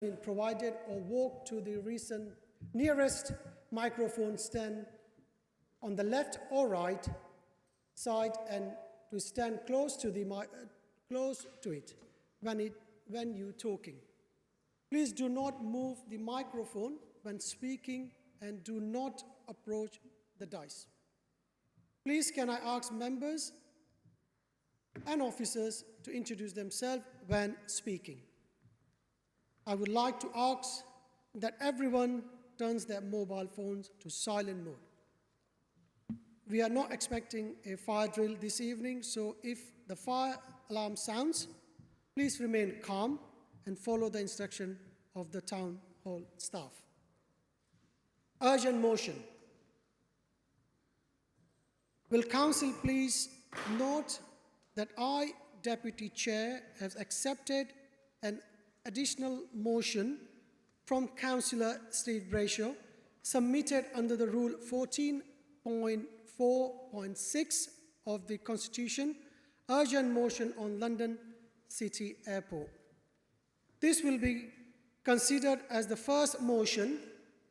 been provided or walk to the nearest microphone stand on the left or right side and to stand close to it when you're talking. Please do not move the microphone when speaking and do not approach the dais. Please can I ask members and officers to introduce themselves when speaking. I would like to ask that everyone turns their mobile phones to silent mode. We are not expecting a fire drill this evening, so if the fire alarm sounds, please remain calm and follow the instruction of the town hall staff. Urgent motion. Will Council please note that I, Deputy Chair, have accepted an additional motion from Councillor Steve Brayshaw, submitted under the Rule 14.4.6 of the Constitution, urgent motion on London City Airport. This will be considered as the first motion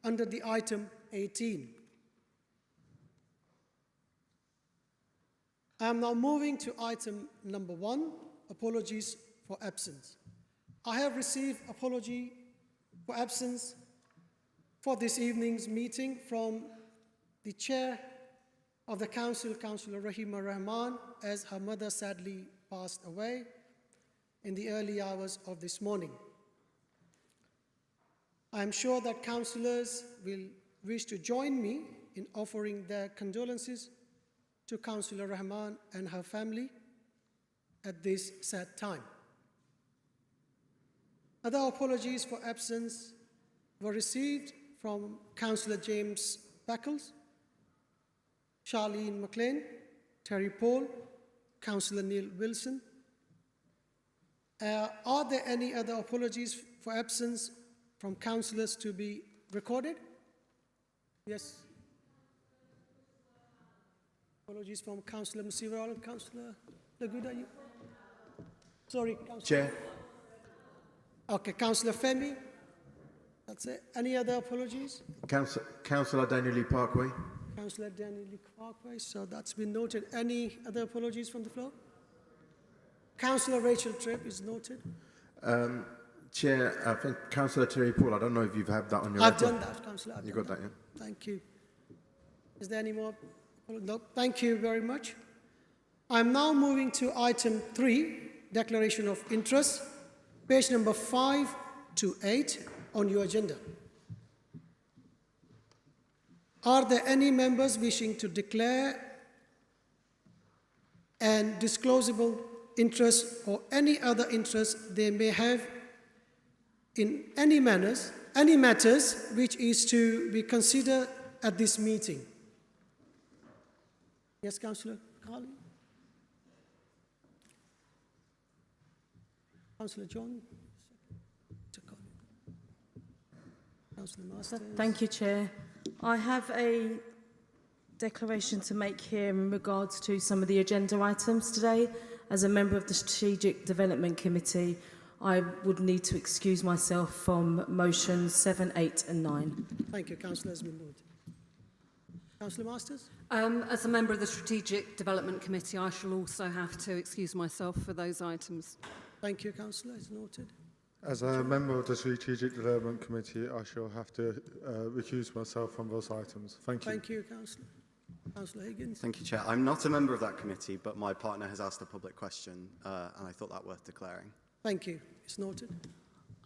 under the item 18. I am now moving to item number 1, apologies for absence. I have received apology for absence for this evening's meeting from the Chair of the Council, Councillor Rahima Rahman, as her mother sadly passed away in the early hours of this morning. I am sure that councillors will wish to join me in offering their condolences to Councillor Rahman and her family at this sad time. Other apologies for absence were received from Councillor James Beckles, Charlene McLean, Terry Paul, Councillor Neil Wilson. Are there any other apologies for absence from councillors to be recorded? Yes. Apologies from Councillor Musiwal and Councillor Laguda. Sorry, Councillor. Chair. Okay, Councillor Femi. That's it. Any other apologies? Councillor Daniel Lee Parkway. Councillor Daniel Lee Parkway. So that's been noted. Any other apologies from the floor? Councillor Rachel Tripp is noted. Chair, I think Councillor Terry Paul, I don't know if you've had that on your I've record. done that, Councillor. You got that, yeah? Thank you. Is there any more? No, thank you very much. I'm now moving to item 3, declaration of interest, page number 5 to 8 on your agenda. Are there any members wishing to declare an disclosable interest or any other interest they may have in any matters which is to be considered at this meeting? Yes, Councillor Carly. Councillor John. Councillor Masters. Thank you, Chair. I have a declaration to make here in regards to some of the agenda items today. As a member of the Strategic Development Committee, I would need to excuse myself from motions 7, 8 and 9. Thank you, Councillor. Has been noted. Councillor Masters? As a member of the Strategic Development Committee, I shall also have to excuse myself for those items. Thank you, Councillor. It's noted. As a member of the Strategic Development Committee, I shall have to recuse myself from those items. Thank you. Thank you, Councillor. Councillor Higgins. Thank you, Chair. I'm not a member of that committee, but my partner has asked a public question, and I thought that worth declaring. Thank you. It's noted.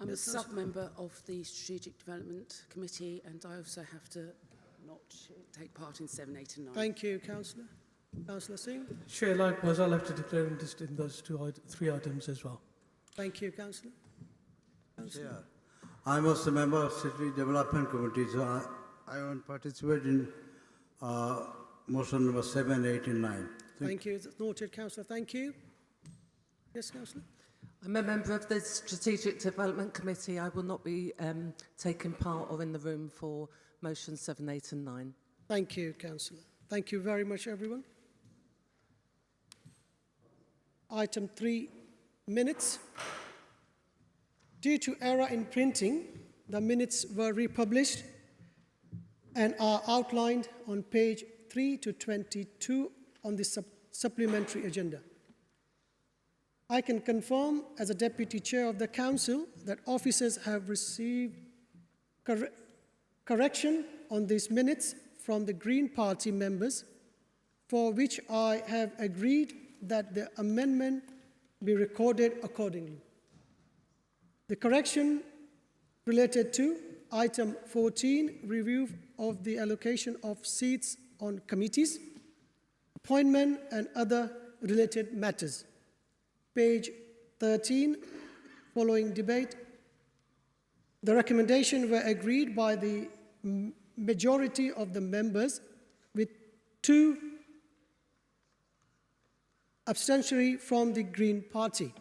I'm Yes, a sub-member of the Strategic Development Committee, and I also have to not take part in 7, 8 and 9. Thank you, Councillor. Councillor Singh. Chair, likewise, I'll have to declare interest in those 3 items as well. Thank you, Councillor. Yeah. I'm also a member of City Development Committee, so I won't participate in motion number 7, 8 and 9. Thank you. It's noted, Councillor. Thank you. Yes, Councillor. I'm a member of the Strategic Development Committee. I will not be taking part or in the room for motions 7, 8 and 9. Thank you, Councillor. Thank you very much, everyone. Item 3, minutes. Due to error in printing, the minutes were republished and are outlined on page 3 to 22 on the supplementary agenda. I can confirm as a Deputy Chair of the Council that officers have received correction on these minutes from the Green Party members, for which I have agreed that the amendment be recorded accordingly. The correction related to item 14, review of the allocation of seats on committees, appointment and other related matters. Page 13, following debate, the recommendations were agreed by the majority of the members, with 2 abstentions from the Green Party.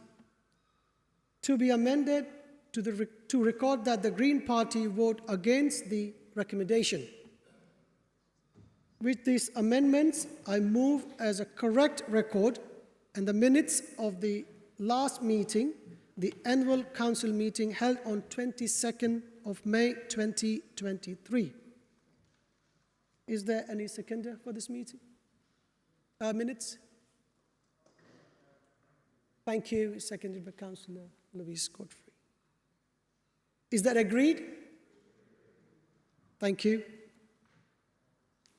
To be amended to record that the Green Party vote against the recommendation. With these amendments, I move as a correct record and the minutes of the last meeting, the annual council meeting held on 22nd of May 2023. Is there any seconder for this meeting? Minutes? Thank you. Seconded by Councillor Louise Godfrey. Is that agreed? Thank you.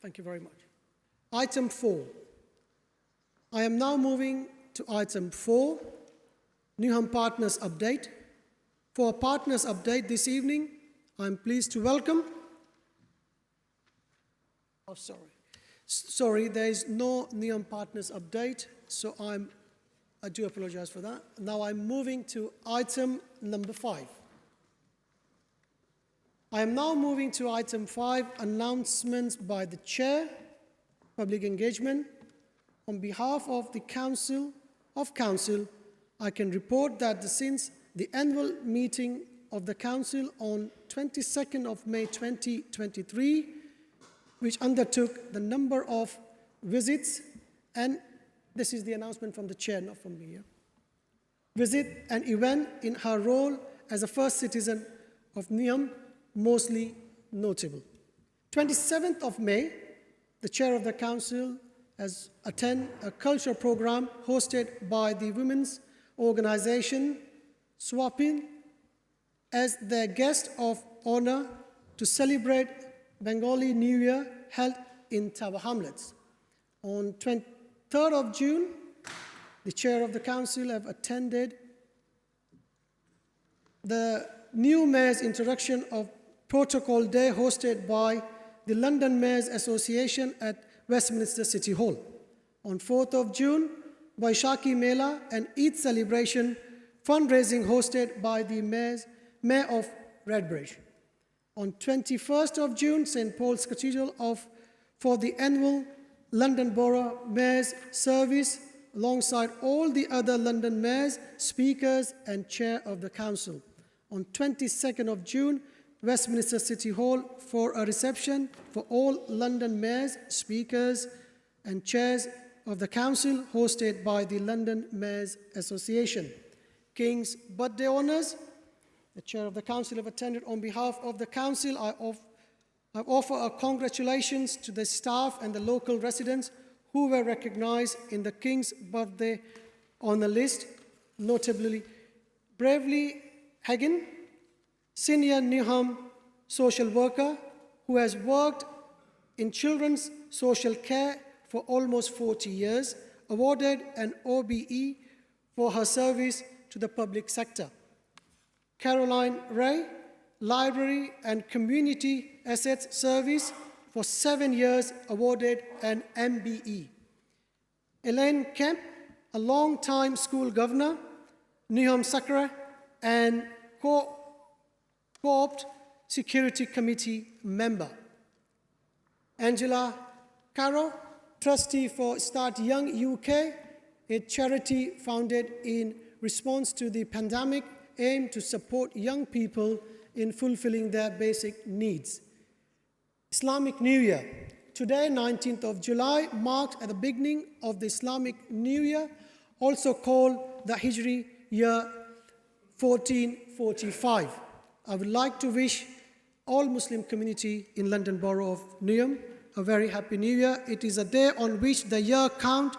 Thank you very much. Item 4. I am now moving to item 4, Newham Partners Update. For a Partners Update this evening, I am pleased to welcome... Oh, sorry, there is no Newham Partners Update, so I do apologize for that. Now I'm moving to item number 5. I am now moving to item 5, announcements by the Chair, public engagement. On behalf of the Council, I can report that since the annual meeting of the Council on 22nd of May 2023, which undertook the number of visits, and this is the announcement from the Chair, not from me here, visit an event in her role as a first citizen of Newham, mostly notable. 27th of May, the Chair of the Council has attended a cultural program hosted by the women's organization Swapin as their guest of honor to celebrate Bengali New Year held in Tower Hamlets. On 23rd of June, the Chair of the Council have attended the new Mayor's introduction of Protocol Day hosted by the London Mayors Association at Westminster City Hall. On 4th of June, Baishakhi Mela and Eid celebration fundraising hosted by the Mayor of Redbridge. On 21st of June, St. Paul's Cathedral for the annual London Borough Mayor's Service alongside all the other London mayors, speakers and chair of the council. On 22nd of June, Westminster City Hall for a reception for all London mayors, speakers and chairs of the council hosted by the London Mayors Association. King's birthday honours. The chair of the council have attended. On behalf of the council, I offer our congratulations to the staff and the local residents who were recognised in the King's birthday honour list, notably Bravely Hagen, senior Newham social worker who has worked in children's social care for almost 40 years, awarded an OBE for her service to the public sector. Caroline Ray, Library and Community Assets Service for 7 years, awarded an MBE. Elaine Kemp, a long-time school governor, Newham Sakra, and Co-opt Security Committee member. Angela Caro, trustee for Start Young UK, a charity founded in response to the pandemic aimed to support young people in fulfilling their basic needs. Islamic New Year. Today, 19th of July, marked at the beginning of the Islamic New Year, also called the Hijri year 1445. I would like to wish all Muslim community in London Borough of Newham a very happy New Year. It is a day on which the year count.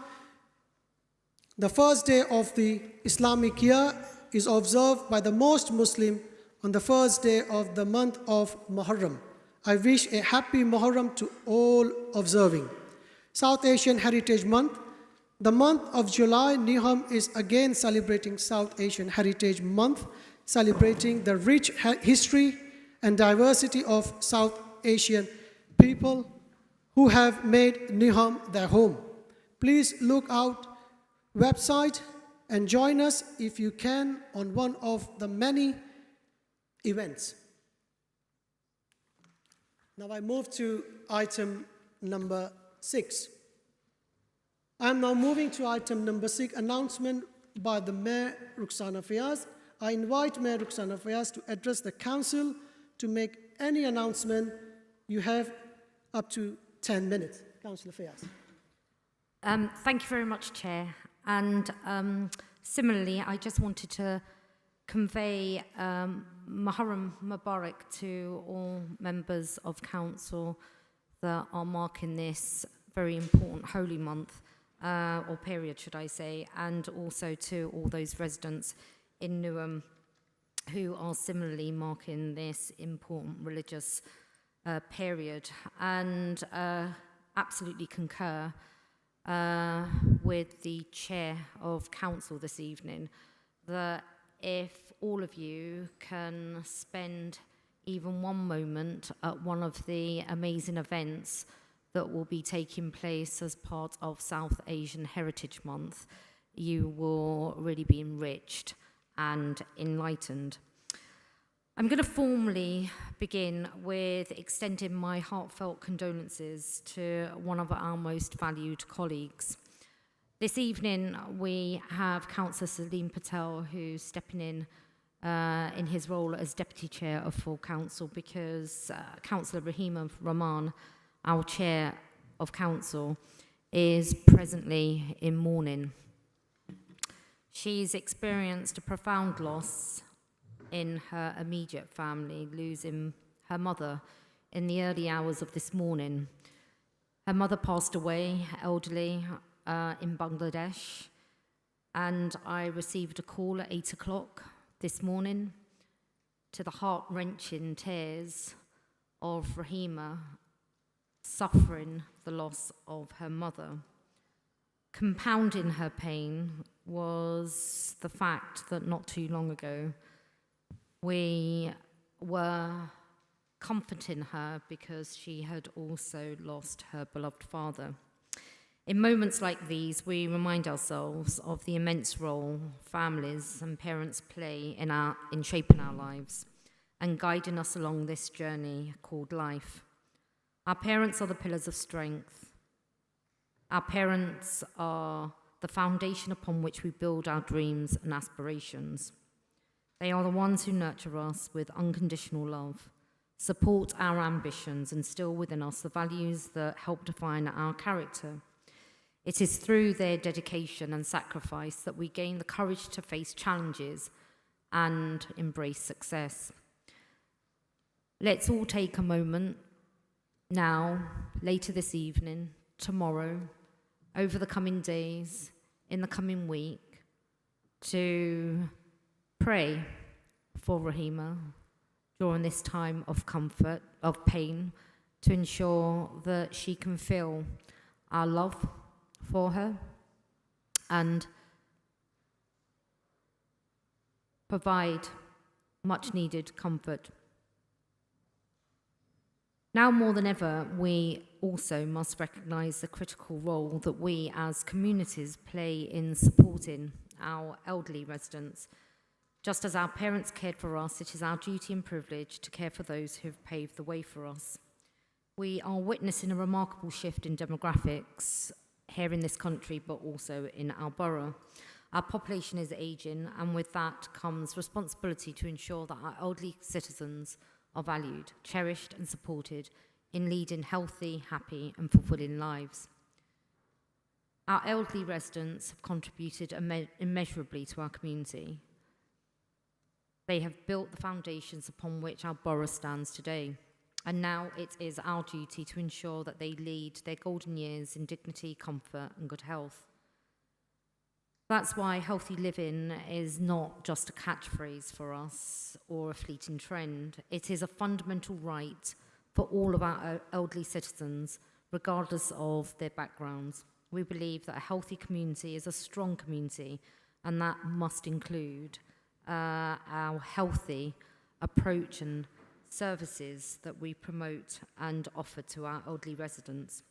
The first day of the Islamic year is observed by the most Muslim on the first day of the month of Muharram. I wish a happy Muharram to all observing. South Asian Heritage Month. The month of July, Newham is again celebrating South Asian Heritage Month, celebrating the rich history and diversity of South Asian people who have made Newham their home. Please look out website and join us if you can on one of the many events. Now I move to item number 6. I am now moving to item number 6, announcement by the Mayor Rukhsana Fayaz. I invite Mayor Rukhsana Fayaz to address the Council to make any announcement. You have up to 10 minutes. Councillor Fayaz. Thank you very much, Chair. And similarly, I just wanted to convey Muharram Mubarak to all members of Council that are marking this very important holy month, or period, should I say, and also to all those residents in Newham who are similarly marking this important religious period. And absolutely concur with the Chair of Council this evening that if all of you can spend even one moment at one of the amazing events that will be taking place as part of South Asian Heritage Month, you will really be enriched and enlightened. I'm going to formally begin with extending my heartfelt condolences to one of our most valued colleagues. This evening we have Councillor Salim Patel, who's stepping in his role as Deputy Chair of Full Council, because Councillor Rahima Rahman, our Chair of Council, is presently in mourning. She's experienced a profound loss in her immediate family, losing her mother in the early hours of this morning. Her mother passed away, elderly, in Bangladesh, and I received a call at 8 o'clock this morning to the heart-wrenching tears of Rahima suffering the loss of her mother. Compounding her pain was the fact that not too long ago we were comforting her because she had also lost her beloved father. In moments like these, we remind ourselves of the immense role families and parents play in shaping our lives and guiding us along this journey called life. Our parents are the pillars of strength. Our parents are the foundation upon which we build our dreams and aspirations. They are the ones who nurture us with unconditional love, support our ambitions, and instill within us the values that help define our character. It is through their dedication and sacrifice that we gain the courage to face challenges and embrace success. Let's all take a moment now, later this evening, tomorrow, over the coming days, in the coming week, to pray for Rahima during this time of comfort, of pain, to ensure that she can feel our love for her and provide much needed comfort. Now more than ever, we also must recognise the critical role that we as communities play in supporting our elderly residents. Just as our parents cared for us, it is our duty and privilege to care for those who have paved the way for us. We are witnessing a remarkable shift in demographics here in this country, but also in our borough. Our population is ageing, and with that comes responsibility to ensure that our elderly citizens are valued, cherished and supported in leading healthy, happy and fulfilling lives. Our elderly residents have contributed immeasurably to our community. They have built the foundations upon which our borough stands today. And now it is our duty to ensure that they lead their golden years in dignity, comfort and good health. That's why healthy living is not just a catchphrase for us or a fleeting trend. It is a fundamental right for all of our elderly citizens, regardless of their backgrounds. We believe that a healthy community is a strong community, and that must include our healthy approach and services that we promote and offer to our elderly residents.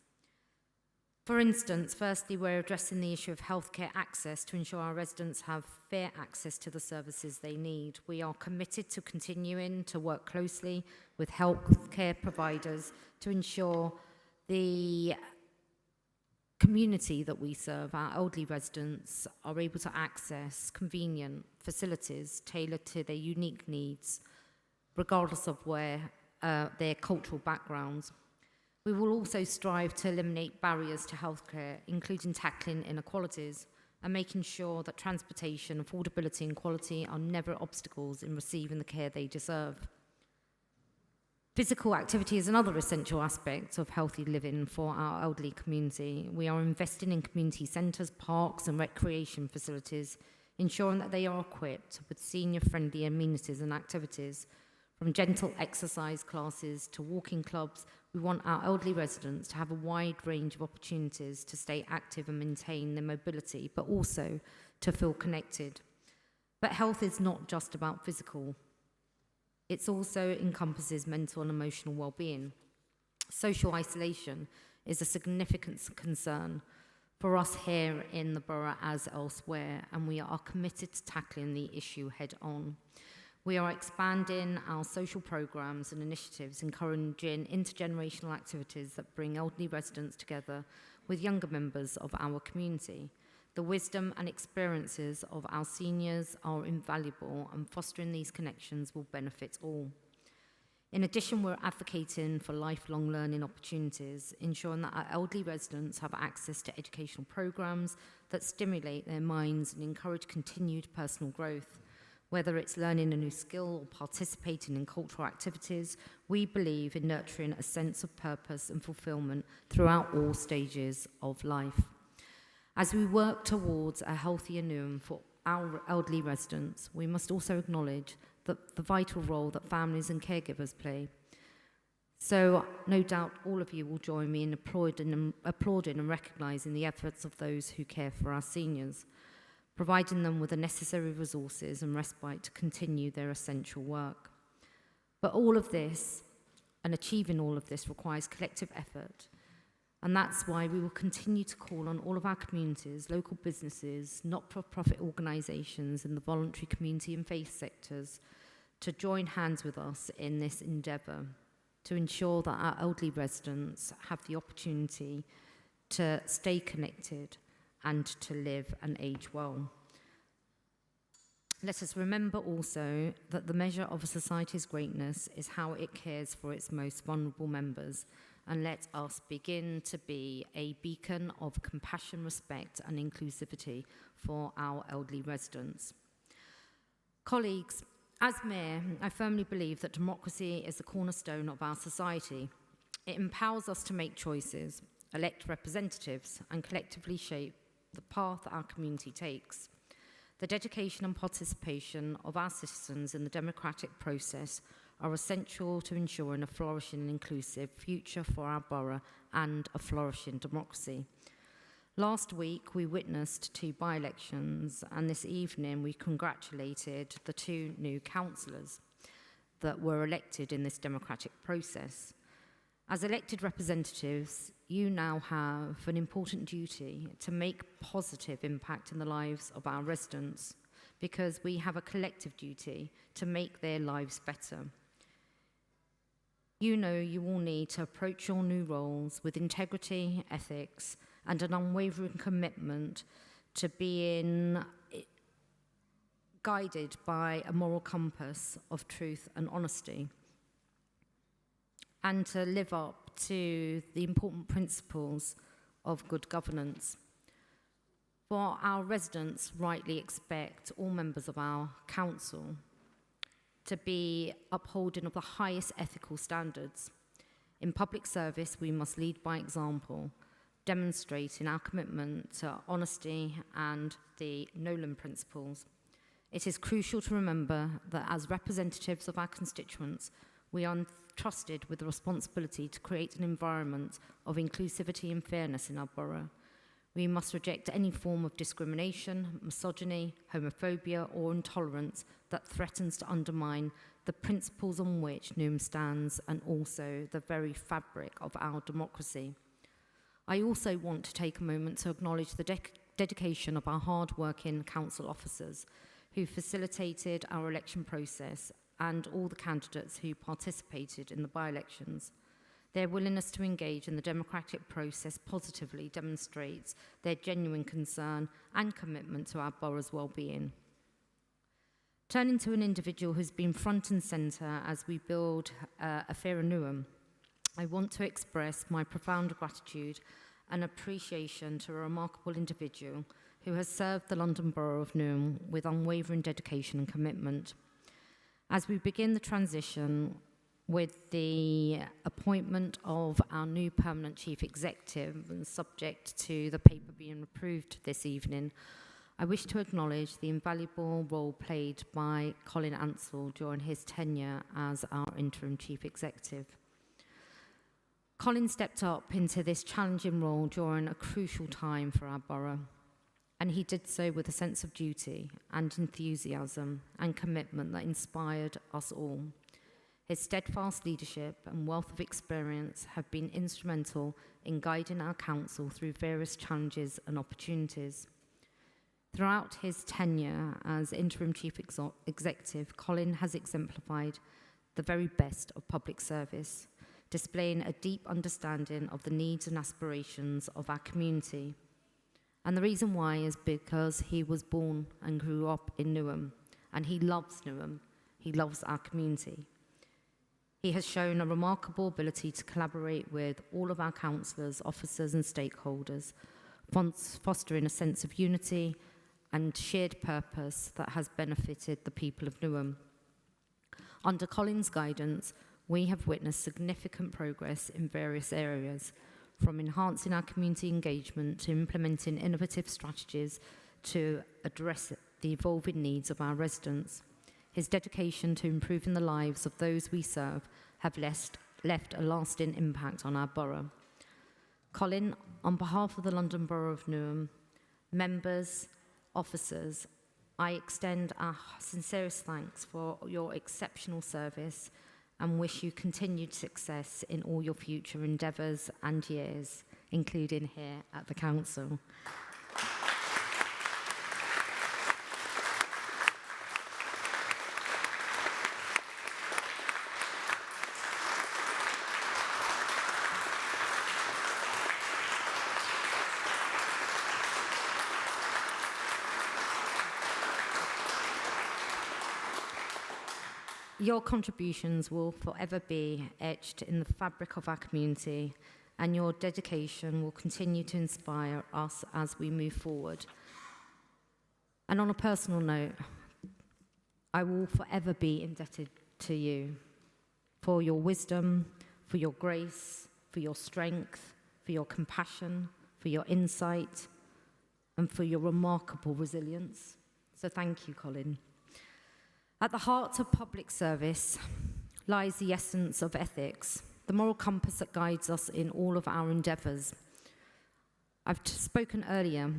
For instance, firstly, we're addressing the issue of healthcare access to ensure our residents have fair access to the services they need. We are committed to continuing to work closely with healthcare providers to ensure the community that we serve, our elderly residents, are able to access convenient facilities tailored to their unique needs, regardless of where their cultural backgrounds. We will also strive to eliminate barriers to healthcare, including tackling inequalities and making sure that transportation, affordability and quality are never obstacles in receiving the care they deserve. Physical activity is another essential aspect of healthy living for our elderly community. We are investing in community centres, parks and recreation facilities, ensuring that they are equipped with senior-friendly amenities and activities. From gentle exercise classes to walking clubs, we want our elderly residents to have a wide range of opportunities to stay active and maintain their mobility, but also to feel connected. But health is not just about physical. It also encompasses mental and emotional well-being. Social isolation is a significant concern for us here in the borough as elsewhere, and we are committed to tackling the issue head-on. We are expanding our social programmes and initiatives, encouraging intergenerational activities that bring elderly residents together with younger members of our community. The wisdom and experiences of our seniors are invaluable, and fostering these connections will benefit all. In addition, we're advocating for lifelong learning opportunities, ensuring that our elderly residents have access to educational programmes that stimulate their minds and encourage continued personal growth. Whether it's learning a new skill or participating in cultural activities, we believe in nurturing a sense of purpose and fulfilment throughout all stages of life. As we work towards a healthier Newham for our elderly residents, we must also acknowledge the vital role that families and caregivers play. So no doubt all of you will join me in applauding and recognising the efforts of those who care for our seniors, providing them with the necessary resources and respite to continue their essential work. But all of this, and achieving all of this, requires collective effort. And that's why we will continue to call on all of our communities, local businesses, not-for-profit organisations and the voluntary community and faith sectors to join hands with us in this endeavour to ensure that our elderly residents have the opportunity to stay connected and to live and age well. Let us remember also that the measure of a society's greatness is how it cares for its most vulnerable members, and let us begin to be a beacon of compassion, respect and inclusivity for our elderly residents. Colleagues, as Mayor, I firmly believe that democracy is the cornerstone of our society. It empowers us to make choices, elect representatives and collectively shape the path our community takes. The dedication and participation of our citizens in the democratic process are essential to ensuring a flourishing and inclusive future for our borough and a flourishing democracy. Last week, we witnessed 2 by-elections, and this evening we congratulated the 2 new councillors that were elected in this democratic process. As elected representatives, you now have an important duty to make positive impact in the lives of our residents, because we have a collective duty to make their lives better. You know you will need to approach your new roles with integrity, ethics, and an unwavering commitment to being guided by a moral compass of truth and honesty, and to live up to the important principles of good governance. For our residents rightly expect all members of our council to be upholding of the highest ethical standards. In public service, we must lead by example, demonstrating our commitment to honesty and the Newham principles. It is crucial to remember that as representatives of our constituents, we are entrusted with the responsibility to create an environment of inclusivity and fairness in our borough. We must reject any form of discrimination, misogyny, homophobia or intolerance that threatens to undermine the principles on which Newham stands and also the very fabric of our democracy. I also want to take a moment to acknowledge the dedication of our hard-working council officers who facilitated our election process and all the candidates who participated in the by-elections. Their willingness to engage in the democratic process positively demonstrates their genuine concern and commitment to our borough's well-being. Turning to an individual who's been front and centre as we build a fairer Newham, I want to express my profound gratitude and appreciation to a remarkable individual who has served the London Borough of Newham with unwavering dedication and commitment. As we begin the transition with the appointment of our new permanent chief executive and subject to the paper being approved this evening, I wish to acknowledge the invaluable role played by Colin Ansell during his tenure as our interim chief executive. Colin stepped up into this challenging role during a crucial time for our borough, and he did so with a sense of duty and enthusiasm and commitment that inspired us all. His steadfast leadership and wealth of experience have been instrumental in guiding our council through various challenges and opportunities. Throughout his tenure as interim chief executive, Colin has exemplified the very best of public service, displaying a deep understanding of the needs and aspirations of our community. And the reason why is because he was born and grew up in Newham, and he loves Newham. He loves our community. He has shown a remarkable ability to collaborate with all of our councillors, officers and stakeholders, fostering a sense of unity and shared purpose that has benefited the people of Newham. Under Colin's guidance, we have witnessed significant progress in various areas, from enhancing our community engagement to implementing innovative strategies to address the evolving needs of our residents. His dedication to improving the lives of those we serve have left a lasting impact on our borough. Colin, on behalf of the London Borough of Newham, members, officers, I extend our sincerest thanks for your exceptional service and wish you continued success in all your future endeavours and years, including here at the council. Your contributions will forever be etched in the fabric of our community, and your dedication will continue to inspire us as we move forward. And on a personal note, I will forever be indebted to you for your wisdom, for your grace, for your strength, for your compassion, for your insight, and for your remarkable resilience. So thank you, Colin. At the heart of public service lies the essence of ethics, the moral compass that guides us in all of our endeavours. I've spoken earlier.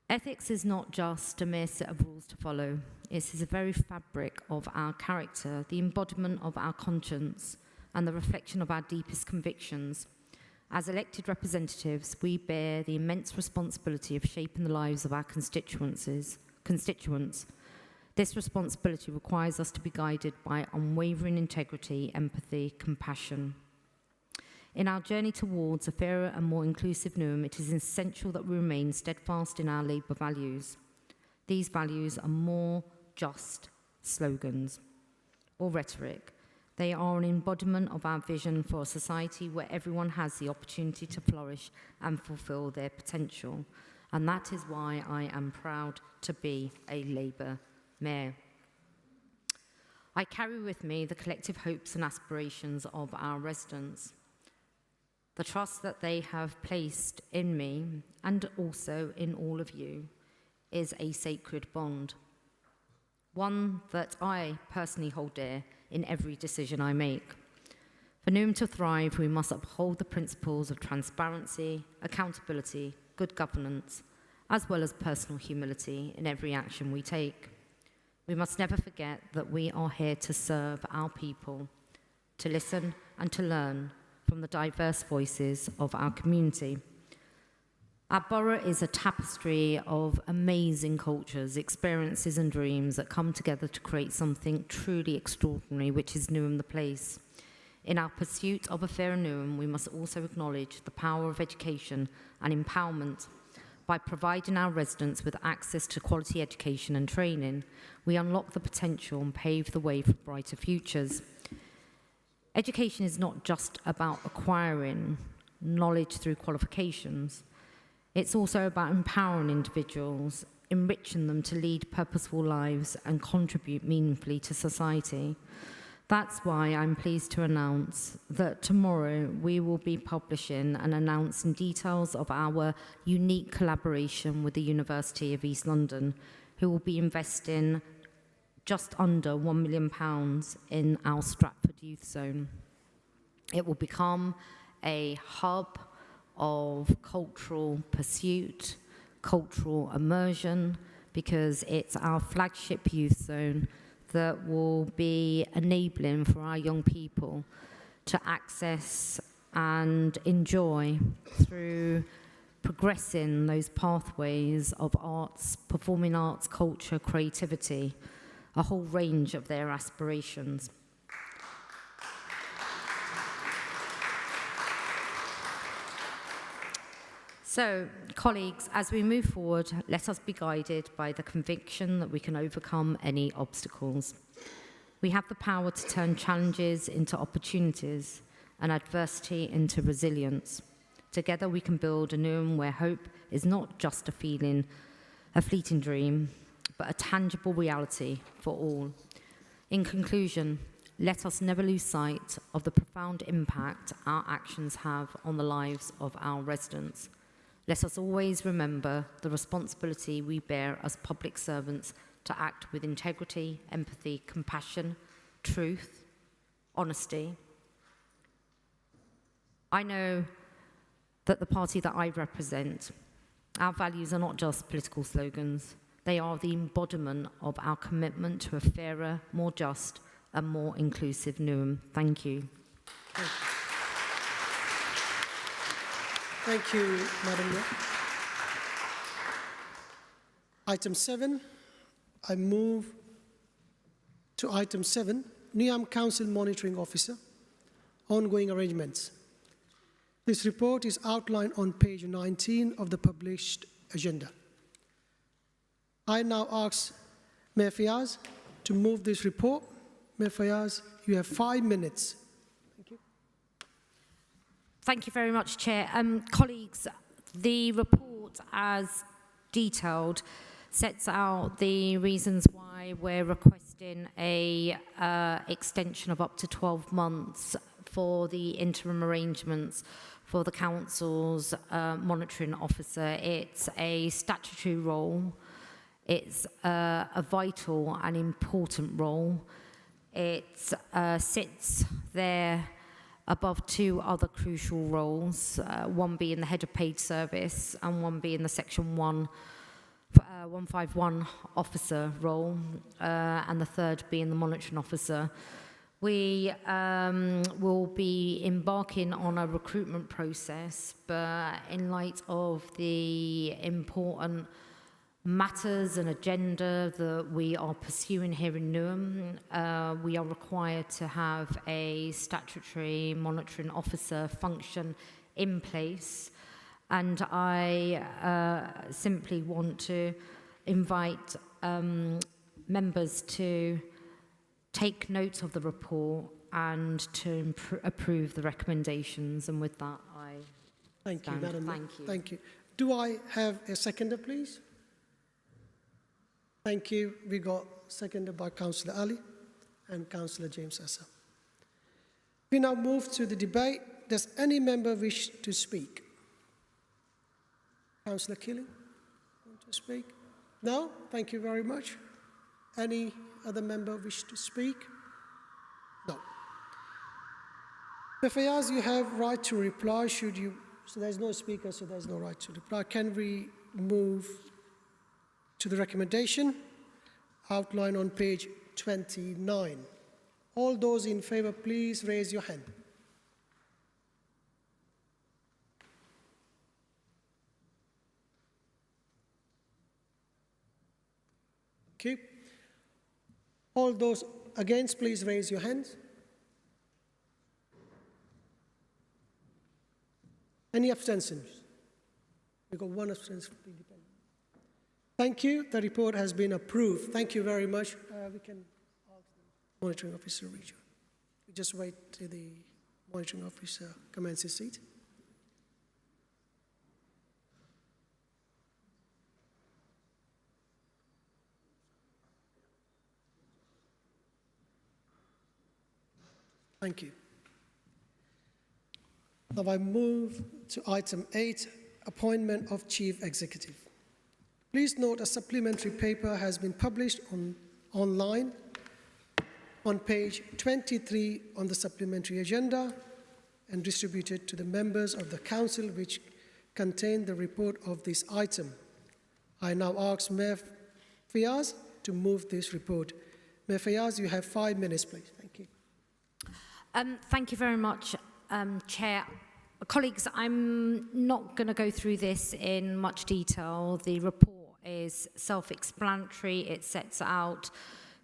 Ethics is not just a mere set of rules to follow. It is the very fabric of our character, the embodiment of our conscience, and the reflection of our deepest convictions. As elected representatives, we bear the immense responsibility of shaping the lives of our constituents. This responsibility requires us to be guided by unwavering integrity, empathy, compassion. In our journey towards a fairer and more inclusive Newham, it is essential that we remain steadfast in our Labour values. These values are more just slogans or rhetoric. They are an embodiment of our vision for a society where everyone has the opportunity to flourish and fulfil their potential. And that is why I am proud to be a Labour Mayor. I carry with me the collective hopes and aspirations of our residents. The trust that they have placed in me, and also in all of you, is a sacred bond. One that I personally hold dear in every decision I make. For Newham to thrive, we must uphold the principles of transparency, accountability, good governance, as well as personal humility in every action we take. We must never forget that we are here to serve our people, to listen and to learn from the diverse voices of our community. Our borough is a tapestry of amazing cultures, experiences and dreams that come together to create something truly extraordinary, which is Newham the Place. In our pursuit of a fairer Newham, we must also acknowledge the power of education and empowerment. By providing our residents with access to quality education and training, we unlock the potential and pave the way for brighter futures. Education is not just about acquiring knowledge through qualifications. It's also about empowering individuals, enriching them to lead purposeful lives and contribute meaningfully to society. That's why I'm pleased to announce that tomorrow we will be publishing and announcing details of our unique collaboration with the University of East London, who will be investing just under £1 million in our Stratford Youth Zone. It will become a hub of cultural pursuit, cultural immersion, because it's our flagship youth zone that will be enabling for our young people to access and enjoy through progressing those pathways of arts, performing arts, culture, creativity, a whole range of their aspirations. So, colleagues, as we move forward, let us be guided by the conviction that we can overcome any obstacles. We have the power to turn challenges into opportunities and adversity into resilience. Together we can build a Newham where hope is not just a feeling, a fleeting dream, but a tangible reality for all. In conclusion, let us never lose sight of the profound impact our actions have on the lives of our residents. Let us always remember the responsibility we bear as public servants to act with integrity, empathy, compassion, truth, honesty. I know that the party that I represent, our values are not just political slogans. They are the embodiment of our commitment to a fairer, more just, and more inclusive Newham. Thank you. Thank you, Madam Mayor. Item 7, I move to item 7, Newham Council Monitoring Officer, ongoing arrangements. This report is outlined on page 19 of the published agenda. I now ask Mayor Fayaz to move this report. Mayor Fayaz, you have 5 minutes. Thank you. Thank you very much, Chair. Colleagues, the report, as detailed, sets out the reasons why we're requesting a extension of up to 12 months for the interim arrangements for the Council's monitoring officer. It's a statutory role. It's a vital and important role. It sits there above 2 other crucial roles, one being the head of paid service and one being the Section 151 officer role, and the third being the monitoring officer. We will be embarking on a recruitment process, but in light of the important matters and agenda that we are pursuing here in Newham, we are required to have a statutory monitoring officer function in place. And I simply want to invite members to take note of the report and to approve the recommendations. And with that, I Thank stand. you, Madam Mayor. Thank you. Thank you. Do I have a seconder, please? Thank you. We got seconded by Councillor Ali. and Councillor James Assa. We now move to the debate. Does any member wish to speak? Councillor Keeling, want to speak? No? Thank you very much. Any other member wish to speak? No. If I ask, you have right to reply, should you? So there's no speaker, so there's no right to reply. Can we move to the recommendation outlined on page 29? All those in favour, please raise your hand. Thank you. All those against, please raise your hands. Any abstentions? We've got one abstention. Thank you. The report has been approved. Thank you very much. We can ask the monitoring officer to rejoin. We just wait till the monitoring officer commences his seat. Thank you. Now I move to item 8, appointment of Chief Executive. Please note a supplementary paper has been published online on page 23 on the supplementary agenda and distributed to the members of the Council, which contain the report of this item. I now ask Mayor Fayaz to move this report. Mayor Fayaz, you have 5 minutes, please. Thank you. Thank you very much, Chair. Colleagues, I'm not going to go through this in much detail. The report is self-explanatory. It sets out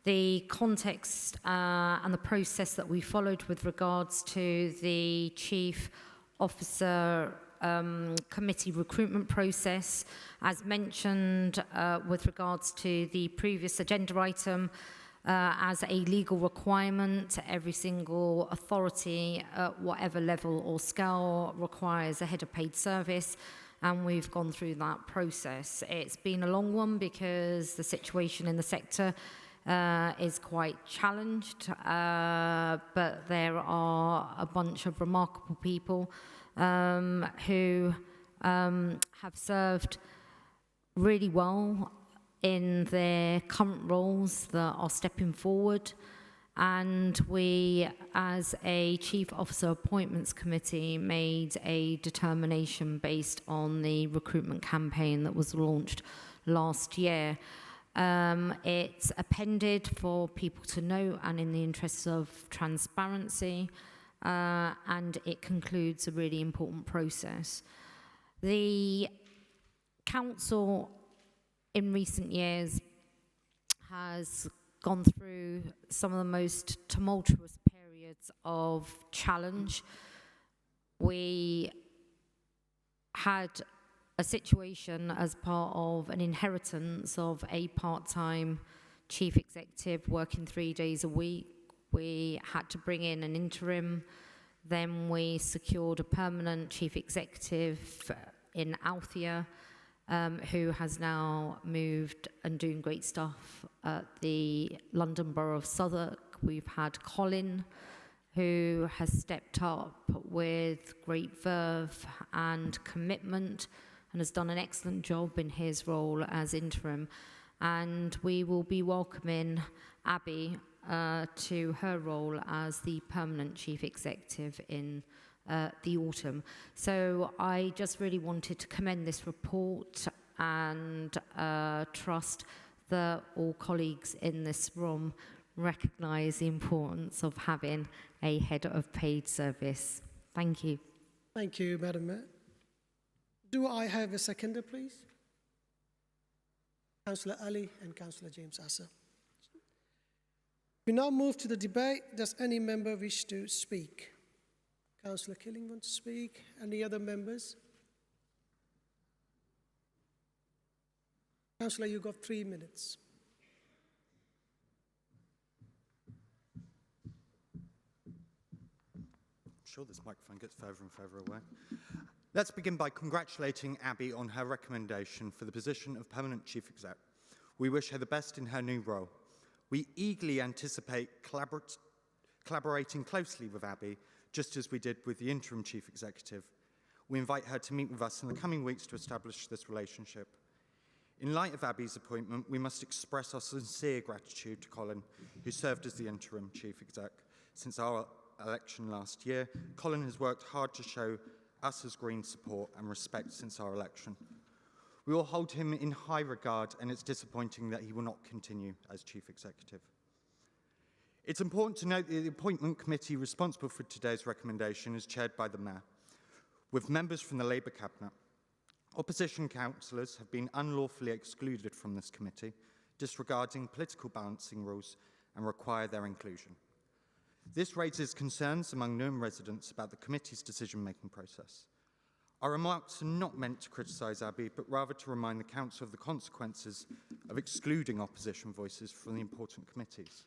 the context and the process that we followed with regards to the Chief Officer Committee recruitment process. As mentioned with regards to the previous agenda item, as a legal requirement, every single authority at whatever level or scale requires a head of paid service, and we've gone through that process. It's been a long one because the situation in the sector is quite challenged, but there are a bunch of remarkable people who have served really well in their current roles that are stepping forward, and we, as a Chief Officer Appointments Committee, made a determination based on the recruitment campaign that was launched last year. It's appended for people to know and in the interests of transparency, and it concludes a really important process. The Council in recent years has gone through some of the most tumultuous periods of challenge. We had a situation as part of an inheritance of a part-time chief executive working 3 days a week. We had to bring in an interim. Then we secured a permanent chief executive in Althea, who has now moved and doing great stuff at the London Borough of Southwark. We've had Colin, who has stepped up with great verve and commitment and has done an excellent job in his role as interim. And we will be welcoming Abby to her role as the permanent chief executive in the autumn. So I just really wanted to commend this report and trust that all colleagues in this room recognise the importance of having a head of paid service. Thank you. Thank you, Madam Mayor. Do I have a seconder, please? Councillor Ali and Councillor James Assa. We now move to the debate. Does any member wish to speak? Councillor Keeling want to speak? Any other members? Councillor, you've got 3 minutes. I'm sure this microphone gets further and further away. Let's begin by congratulating Abby on her recommendation for the position of Permanent Chief Exec. We wish her the best in her new role. We eagerly anticipate collaborating closely with Abby, just as we did with the interim chief executive. We invite her to meet with us in the coming weeks to establish this relationship. In light of Abby's appointment, we must express our sincere gratitude to Colin, who served as the interim chief exec since our election last year. Colin has worked hard to show us as Greens support and respect since our election. We all hold him in high regard, and it's disappointing that he will not continue as chief executive. It's important to note that the appointment committee responsible for today's recommendation is chaired by the Mayor, with members from the Labour Cabinet. Opposition councillors have been unlawfully excluded from this committee, disregarding political balancing rules, and require their inclusion. This raises concerns among Newham residents about the committee's decision-making process. Our remarks are not meant to criticise Abby, but rather to remind the Council of the consequences of excluding opposition voices from the important committees.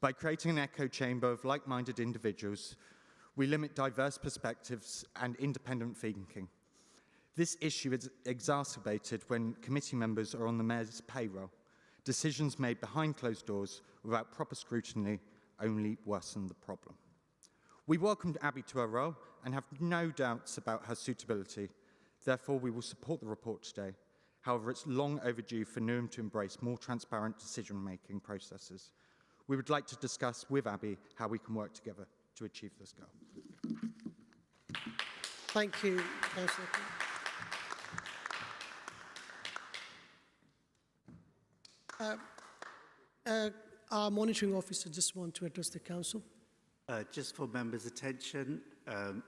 By creating an echo chamber of like-minded individuals, we limit diverse perspectives and independent thinking. This issue is exacerbated when committee members are on the Mayor's payroll. Decisions made behind closed doors without proper scrutiny only worsen the problem. We welcomed Abby to her role and have no doubts about her suitability. Therefore, we will support the report today. However, it's long overdue for Newham to embrace more transparent decision-making processes. We would like to discuss with Abby how we can work together to achieve this goal. Thank you, Councillor. Our monitoring officer just want to address the council. Just for members' attention,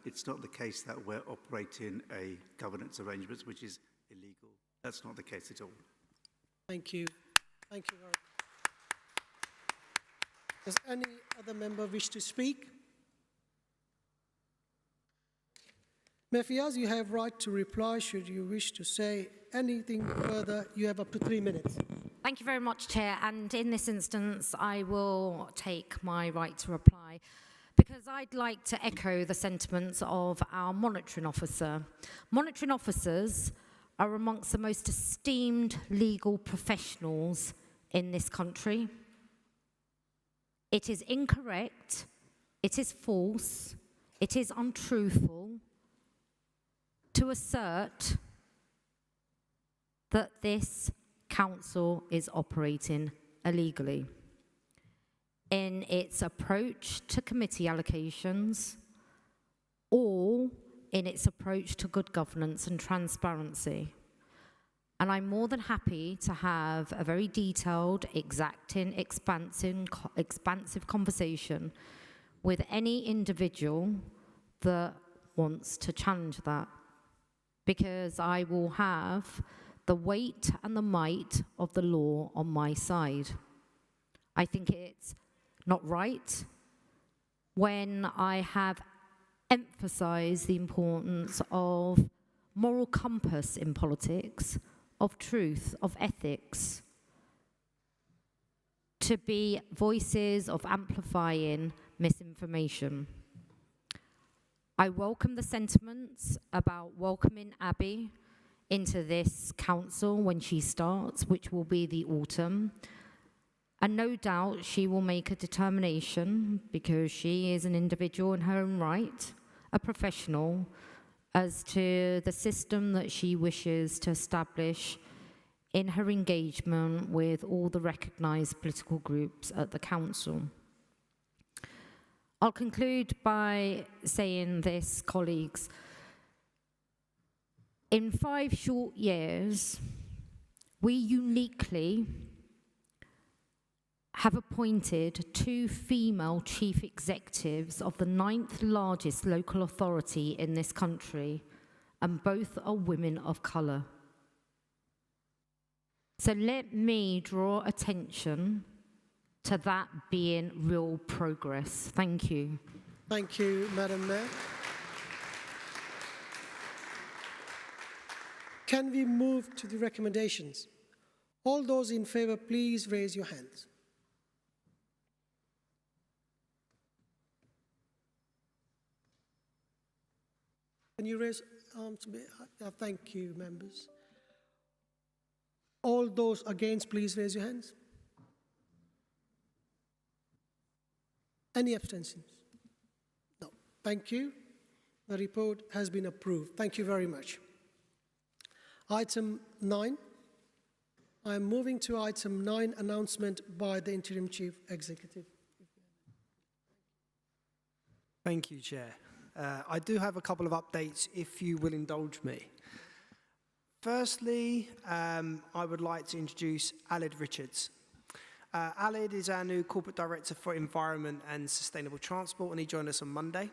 it's not the case that we're operating a governance arrangements which is illegal. That's not the case at all. Thank you. Thank you very much. Does any other member wish to speak? Mafias, you have right to reply should you wish to say anything further. You have up to 3 minutes. Thank you very much, Chair. And in this instance, I will take my right to reply because I'd like to echo the sentiments of our monitoring officer. Monitoring officers are amongst the most esteemed legal professionals in this country. It is incorrect, it is false, it is untruthful to assert that this council is operating illegally in its approach to committee allocations or in its approach to good governance and transparency. And I'm more than happy to have a very detailed, exacting, expansive conversation with any individual that wants to challenge that, because I will have the weight and the might of the law on my side. I think it's not right when I have emphasised the importance of moral compass in politics, of truth, of ethics, to be voices of amplifying misinformation. I welcome the sentiments about welcoming Abby into this council when she starts, which will be the autumn. And no doubt she will make a determination, because she is an individual in her own right, a professional, as to the system that she wishes to establish in her engagement with all the recognised political groups at the council. I'll conclude by saying this, colleagues. In 5 short years, we uniquely have appointed 2 female chief executives of the 9th largest local authority in this country, and both are women of colour. So let me draw attention to that being real progress. Thank you. Thank you, Madam Mayor. Can we move to the recommendations? All those in favour, please raise your hands. Can you raise arms? Thank you, members. All those against, please raise your hands. Any abstentions? No. Thank you. The report has been approved. Thank you very much. Item 9. I am moving to item 9, announcement by the Interim Chief Executive. Thank you, Chair. I do have a couple of updates, if you will indulge me. Firstly, I would like to introduce Aled Richards. Aled is our new Corporate Director for Environment and Sustainable Transport, and he joined us on Monday.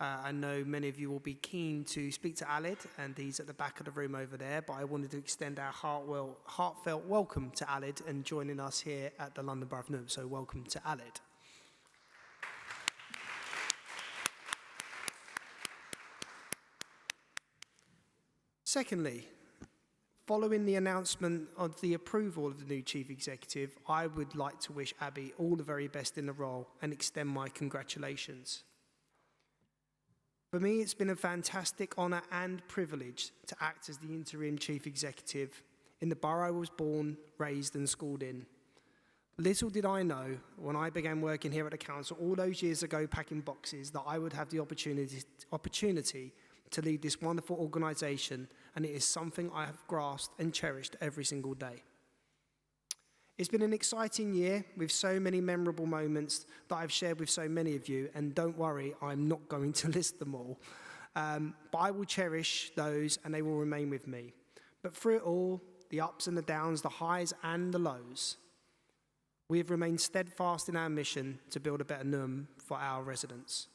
I know many of you will be keen to speak to Aled, and he's at the back of the room over there, but I wanted to extend our heartfelt welcome to Aled and joining us here at the London Borough of Newham. So welcome to Aled. Secondly, following the announcement of the approval of the new Chief Executive, I would like to wish Abby all the very best in the role and extend my congratulations. For me, it's been a fantastic honour and privilege to act as the Interim Chief Executive in the borough I was born, raised and schooled in. Little did I know, when I began working here at the council all those years ago packing boxes, that I would have the opportunity to lead this wonderful organisation, and it is something I have grasped and cherished every single day. It's been an exciting year with so many memorable moments that I've shared with so many of you, and don't worry, I'm not going to list them all. But I will cherish those and they will remain with me. But through it all, the ups and the downs, the highs and the lows, we have remained steadfast in our mission to build a better Newham for our residents.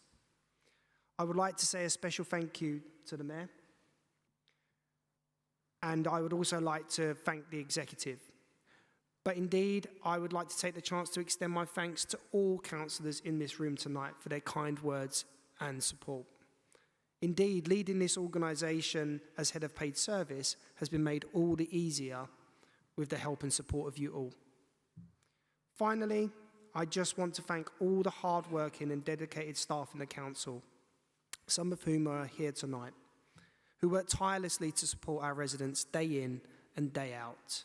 I would like to say a special thank you to the Mayor, and I would also like to thank the Executive. But indeed, I would like to take the chance to extend my thanks to all councillors in this room tonight for their kind words and support. Indeed, leading this organisation as Head of Paid Service has been made all the easier with the help and support of you all. Finally, I just want to thank all the hard-working and dedicated staff in the Council, some of whom are here tonight, who work tirelessly to support our residents day in and day out.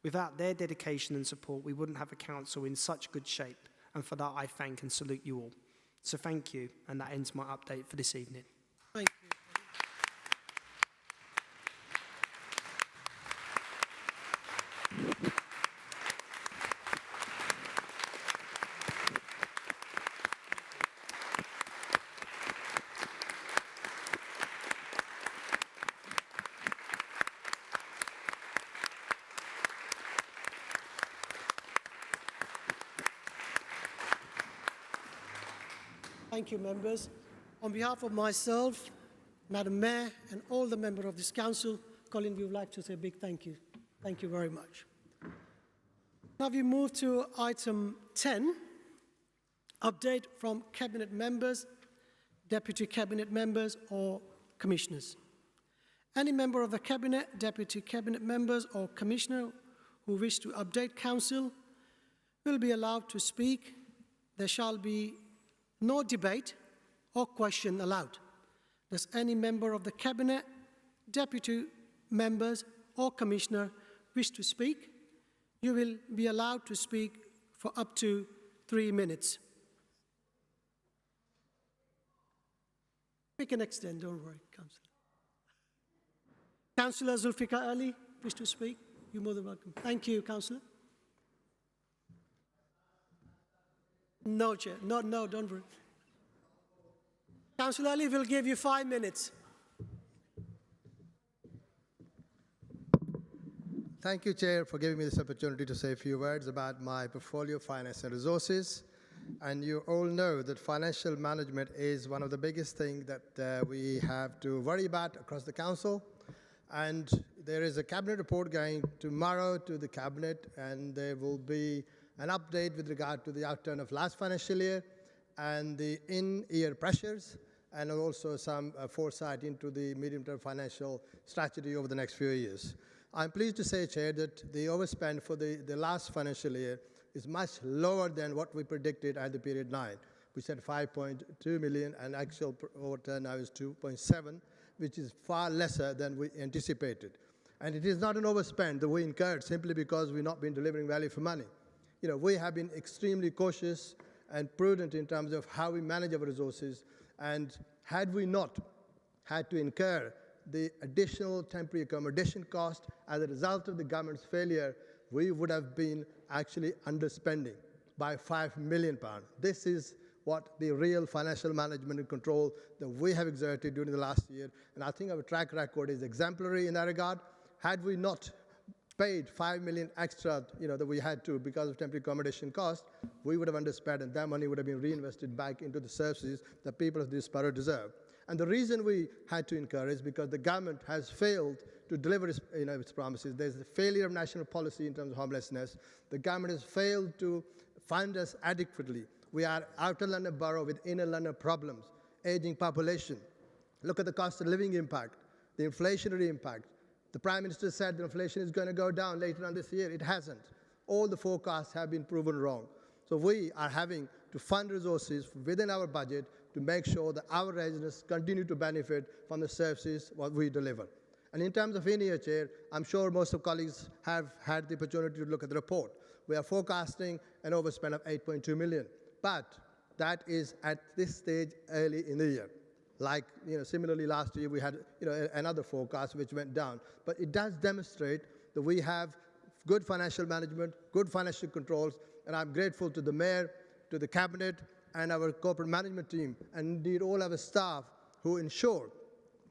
Without their dedication and support, we wouldn't have a council in such good shape, and for that I thank and salute you all. So thank you, and that ends my update for this evening. Thank you. Thank you, members. On behalf of myself, Madam Mayor, and all the members of this council, Colin, we would like to say a big thank you. Thank you very much. Now we move to item 10, update from cabinet members, deputy cabinet members, or commissioners. Any member of the cabinet, deputy cabinet members, or commissioner who wish to update council will be allowed to speak. There shall be no debate or question allowed. Does any member of the cabinet, deputy members, or commissioner wish to speak? You will be allowed to speak for up to 3 minutes. We can extend, don't worry, Councillor. Councillor Zulfikar Ali, wish to speak? You're more than welcome. Thank you, Councillor. No, Chair. No, don't worry. Councillor Ali will give you 5 minutes. Thank you, Chair, for giving me this opportunity to say a few words about my portfolio, finance and resources. And you all know that financial management is one of the biggest things that we have to worry about across the council. And there is a cabinet report going tomorrow to the cabinet, and there will be an update with regard to the outturn of last financial year and the in-year pressures, and also some foresight into the medium-term financial strategy over the next few years. I'm pleased to say, Chair, that the overspend for the last financial year is much lower than what we predicted at the period 9. We said 5.2 million, and actual overturn now is 2.7, which is far lesser than we anticipated. And it is not an overspend that we incurred simply because we've not been delivering value for money. You know, we have been extremely cautious and prudent in terms of how we manage our resources. And had we not had to incur the additional temporary accommodation cost as a result of the government's failure, we would have been actually underspending by £5 million. This is what the real financial management and control that we have exerted during the last year. And I think our track record is exemplary in that regard. Had we not paid $5 million extra, that we had to because of temporary accommodation cost, we would have underspent, and that money would have been reinvested back into the services that people of this borough deserve. And the reason we had to incur is because the government has failed to deliver its promises. There's a failure of national policy in terms of homelessness. The government has failed to fund us adequately. We are outer London borough with inner London problems, aging population. Look at the cost of living impact, the inflationary impact. The Prime Minister said the inflation is going to go down later on this year. It hasn't. All the forecasts have been proven wrong. So we are having to fund resources within our budget to make sure that our residents continue to benefit from the services what we deliver. And in terms of in-year, Chair, I'm sure most of colleagues have had the opportunity to look at the report. We are forecasting an overspend of 8.2 million, but that is at this stage early in the year. Like, similarly last year we had, another forecast which went down. But it does demonstrate that we have good financial management, good financial controls, and I'm grateful to the Mayor, to the Cabinet, and our corporate management team, and indeed all our staff who ensure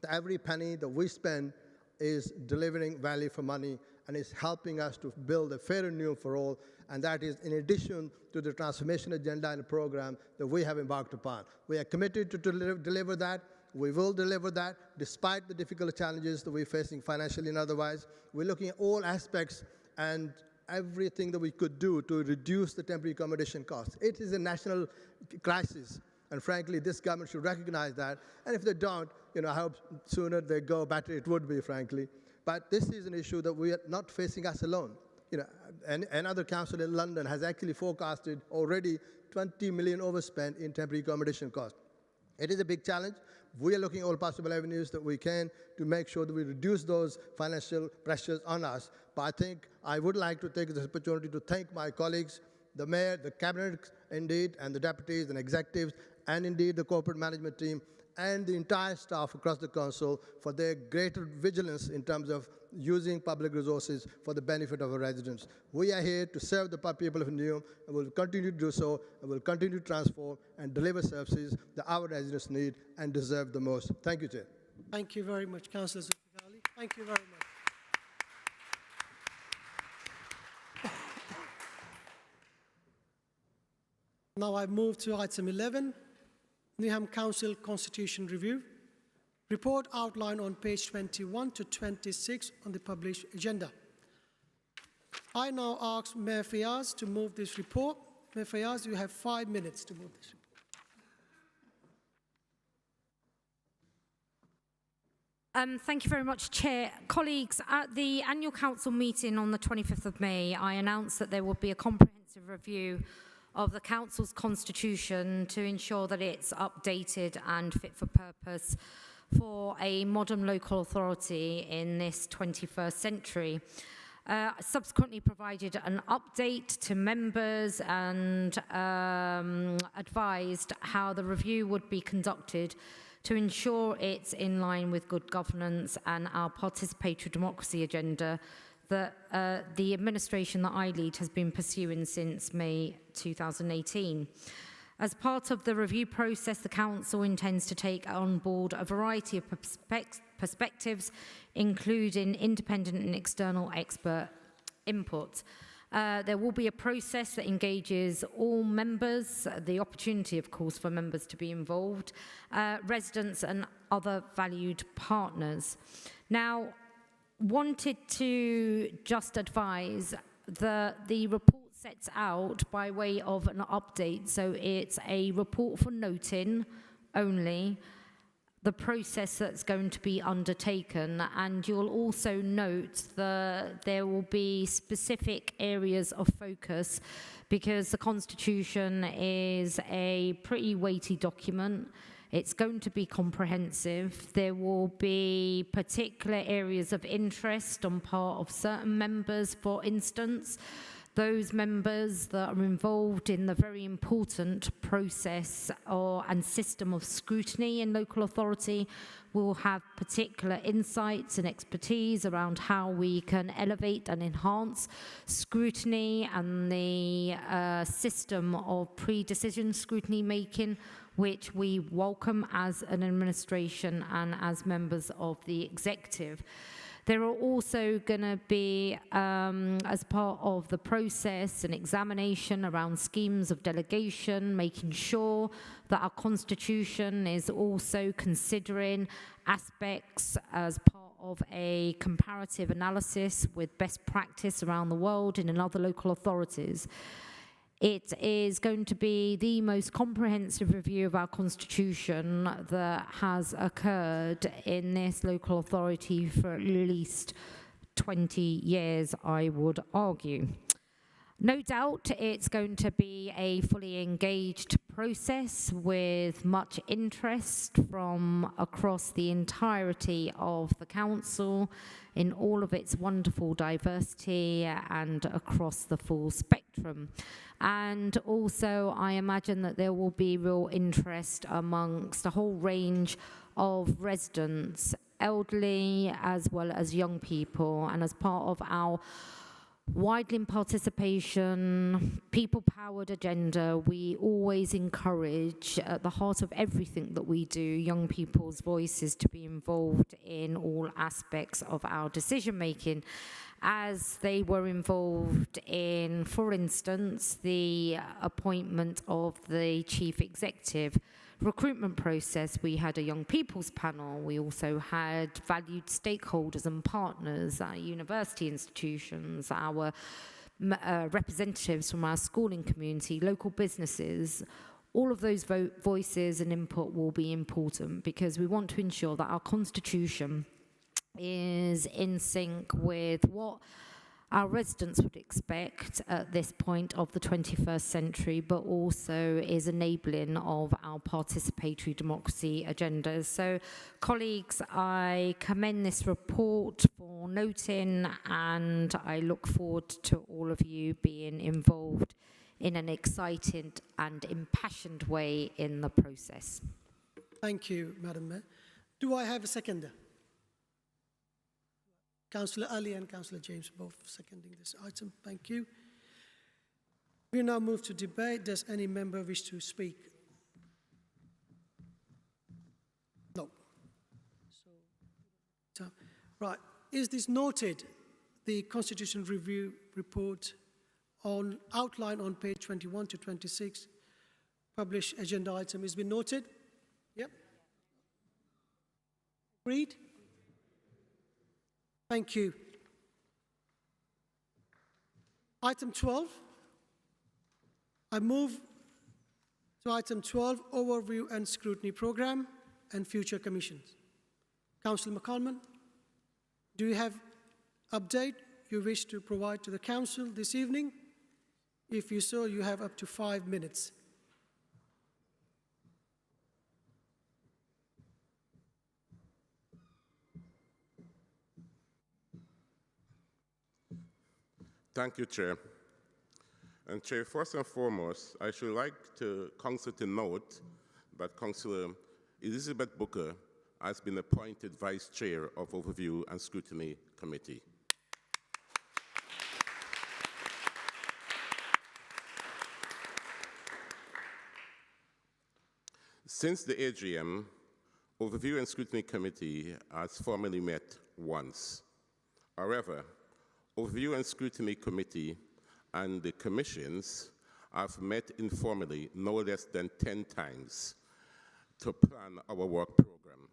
that every penny that we spend is delivering value for money and is helping us to build a fairer Newham for all, and that is in addition to the transformation agenda and program that we have embarked upon. We are committed to deliver that. We will deliver that despite the difficult challenges that we're facing financially and otherwise. We're looking at all aspects and everything that we could do to reduce the temporary accommodation costs. It is a national crisis, and frankly, this government should recognize that. And if they don't, I hope sooner they go, better it would be, frankly. But this is an issue that we are not facing us alone. Another council in London has actually forecasted already 20 million overspent in temporary accommodation costs. It is a big challenge. We are looking at all possible avenues that we can to make sure that we reduce those financial pressures on us. But I think I would like to take this opportunity to thank my colleagues, the Mayor, the Cabinet, indeed, and the deputies and executives, and indeed the corporate management team, and the entire staff across the council for their greater vigilance in terms of using public resources for the benefit of our residents. We are here to serve the people of Newham, and will continue to do so, and will continue to transform and deliver services that our residents need and deserve the most. Thank you, Chair. Thank you very much, Councillor Zulfikar. Thank you very much. Now I move to item 11, Newham Council Constitution Review. Report outlined on page 21 to 26 on the published agenda. I now ask Mayor Fayaz to move this report. Mayor Fayaz, you have 5 minutes to move this report. Thank you very much, Chair. Colleagues, at the annual council meeting on the 25th of May, I announced that there would be a comprehensive review of the council's constitution to ensure that it's updated and fit for purpose for a modern local authority in this 21st century. Subsequently provided an update to members and advised how the review would be conducted to ensure it's in line with good governance and our participatory democracy agenda that the administration that I lead has been pursuing since May 2018. As part of the review process, the Council intends to take on board a variety of perspectives, including independent and external expert input. There will be a process that engages all members, the opportunity, of course, for members to be involved, residents and other valued partners. Now, wanted to just advise that the report sets out by way of an update, so it's a report for noting only the process that's going to be undertaken, and you'll also note that there will be specific areas of focus because the Constitution is a pretty weighty document. It's going to be comprehensive. There will be particular areas of interest on part of certain members. For instance, those members that are involved in the very important process and system of scrutiny in local authority will have particular insights and expertise around how we can elevate and enhance scrutiny and the system of pre-decision scrutiny making, which we welcome as an administration and as members of the executive. There are also going to be, as part of the process, an examination around schemes of delegation, making sure that our constitution is also considering aspects as part of a comparative analysis with best practice around the world and in other local authorities. It is going to be the most comprehensive review of our constitution that has occurred in this local authority for at least 20 years, I would argue. No doubt it's going to be a fully engaged process with much interest from across the entirety of the council in all of its wonderful diversity and across the full spectrum. And also, I imagine that there will be real interest amongst a whole range of residents, elderly as well as young people, and as part of our widening participation, people-powered agenda, we always encourage, at the heart of everything that we do, young people's voices to be involved in all aspects of our decision-making, as they were involved in, for instance, the appointment of the chief executive recruitment process. We had a young people's panel. We also had valued stakeholders and partners, our university institutions, our representatives from our schooling community, local businesses. All of those voices and input will be important because we want to ensure that our constitution is in sync with what our residents would expect at this point of the 21st century, but also is enabling of our participatory democracy agendas. So, colleagues, I commend this report for noting, and I look forward to all of you being involved in an excited and impassioned way in the process. Thank you, Madam Mayor. Do I have a seconder? Councillor Ali and Councillor James both seconding this item. Thank you. We now move to debate. Does any member wish to speak? No. So, right. Is this noted? The Constitution Review report outlined on page 21 to 26, published agenda item has been noted? Yep. Agreed? Thank you. Item 12. I move to item 12, Overview and Scrutiny Programme and Future Commissions. Councillor McCalman, do you have update you wish to provide to the Council this evening? If you so, you have up to 5 minutes. Thank you, Chair. And Chair, first and foremost, I should like to Council to note that Councillor Elizabeth Booker has been appointed Vice Chair of Overview and Scrutiny Committee. Since the AGM, Overview and Scrutiny Committee has formally met once. However, Overview and Scrutiny Committee and the commissions have met informally no less than 10 times to plan our work program.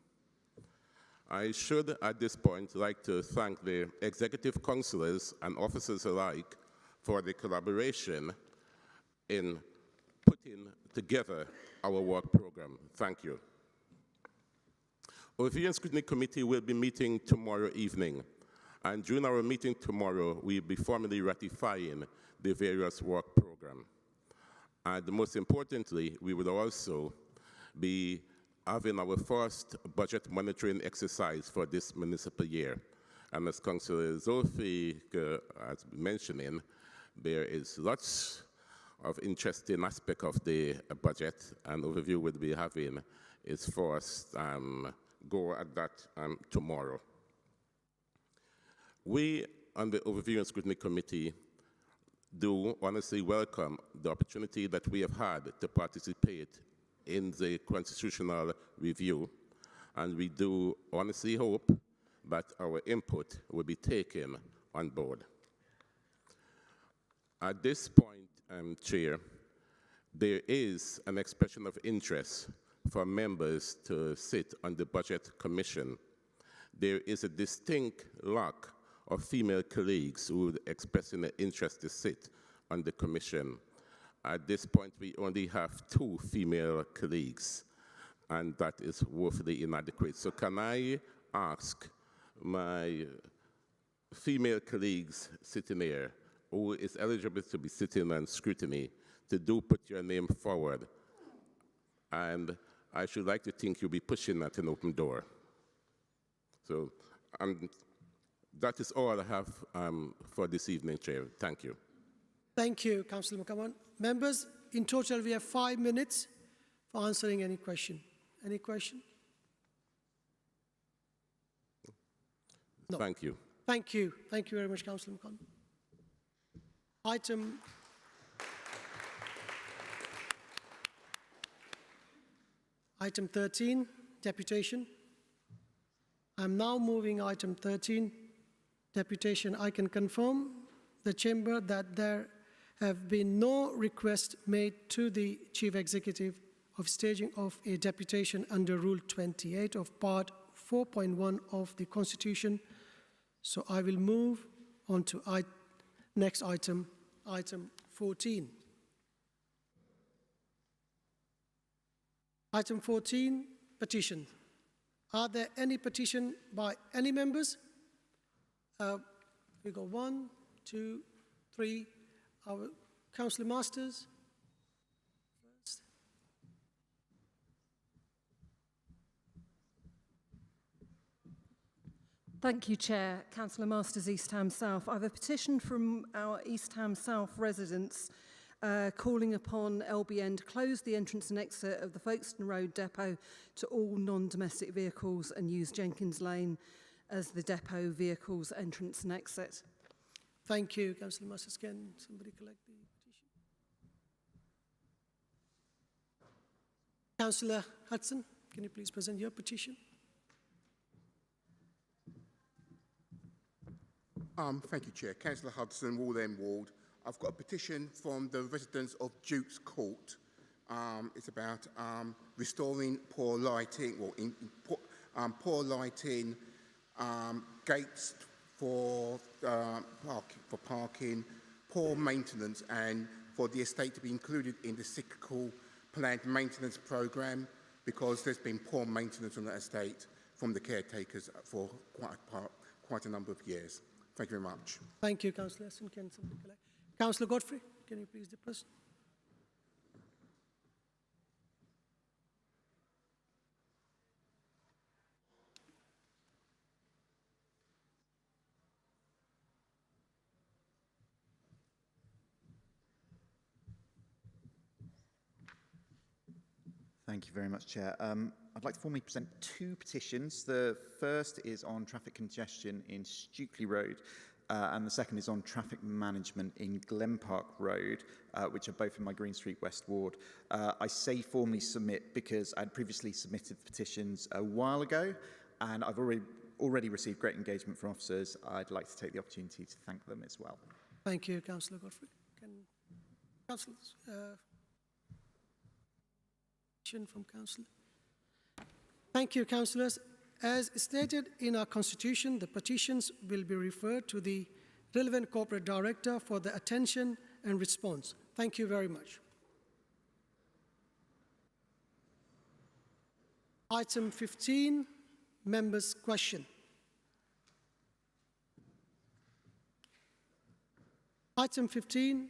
I should, at this point, like to thank the executive councillors and officers alike for the collaboration in putting together our work program. Thank you. Overview and Scrutiny Committee will be meeting tomorrow evening. And during our meeting tomorrow, we'll be formally ratifying the various work program. And most importantly, we will also be having our first budget monitoring exercise for this municipal year. And as Councillor Zolfi has been mentioning, There is lots of interesting aspect of the budget, and overview we'll be having is first go at that tomorrow. We, on the Overview and Scrutiny Committee, do honestly welcome the opportunity that we have had to participate in the constitutional review, and we do honestly hope that our input will be taken on board. At this point, Chair, there is an expression of interest for members to sit on the Budget Commission. There is a distinct lack of female colleagues who would express an interest to sit on the Commission. At this point, we only have 2 female colleagues, and that is woefully inadequate. So can I ask my female colleagues sitting here, who is eligible to be sitting on scrutiny, to do put your name forward? And I should like to think you'll be pushing at an open door. So that is all I have for this evening, Chair. Thank you. Thank you, Councillor Mukawan. Members, in total, we have 5 minutes for answering any question. Any question? No. Thank you. Thank you. Thank you very much, Councillor Mukawan. Item 13, deputation. I'm now moving item 13, deputation. I can confirm the chamber that there have been no requests made to the Chief Executive of staging of a deputation under Rule 28 of Part 4.1 of the Constitution. So I will move on to next item, item 14. Item 14, petition. Are there any petition by any members? We got 1, 2, 3. Our Councillor Masters. First. Thank you, Chair. Councillor Masters, East Ham South. I have a petition from our East Ham South residents calling upon LBN to close the entrance and exit of the Folkestone Road depot to all non-domestic vehicles and use Jenkins Lane as the depot vehicles entrance and exit. Thank you, Councillor Masters. Can somebody collect the petition? Councillor Hudson, can you please present your petition? Thank you, Chair. Councillor Hudson, Ward End Ward. I've got a petition from the residents of Duke's Court. It's about restoring poor lighting, poor lighting, gates for parking, poor maintenance, and for the estate to be included in the cyclical planned maintenance programme, because there's been poor maintenance on that estate from the caretakers for quite a number of years. Thank you very much. Thank you, Councillor Hudson. Can somebody collect? Councillor Godfrey, can you please depress? Thank you very much, Chair. I'd like to formally present 2 petitions. The first is on traffic congestion in Stukely Road, and the second is on traffic management in Glen Park Road, which are both in my Green Street West ward. I say formally submit because I'd previously submitted petitions a while ago, and I've already received great engagement from officers. I'd like to take the opportunity to thank them as well. Thank you, Councillor Godfrey. Councillors, from Councillor. Thank you, Councillors. As stated in our Constitution, the petitions will be referred to the relevant corporate director for the attention and response. Thank you very much. Item 15, members' question. Item 15,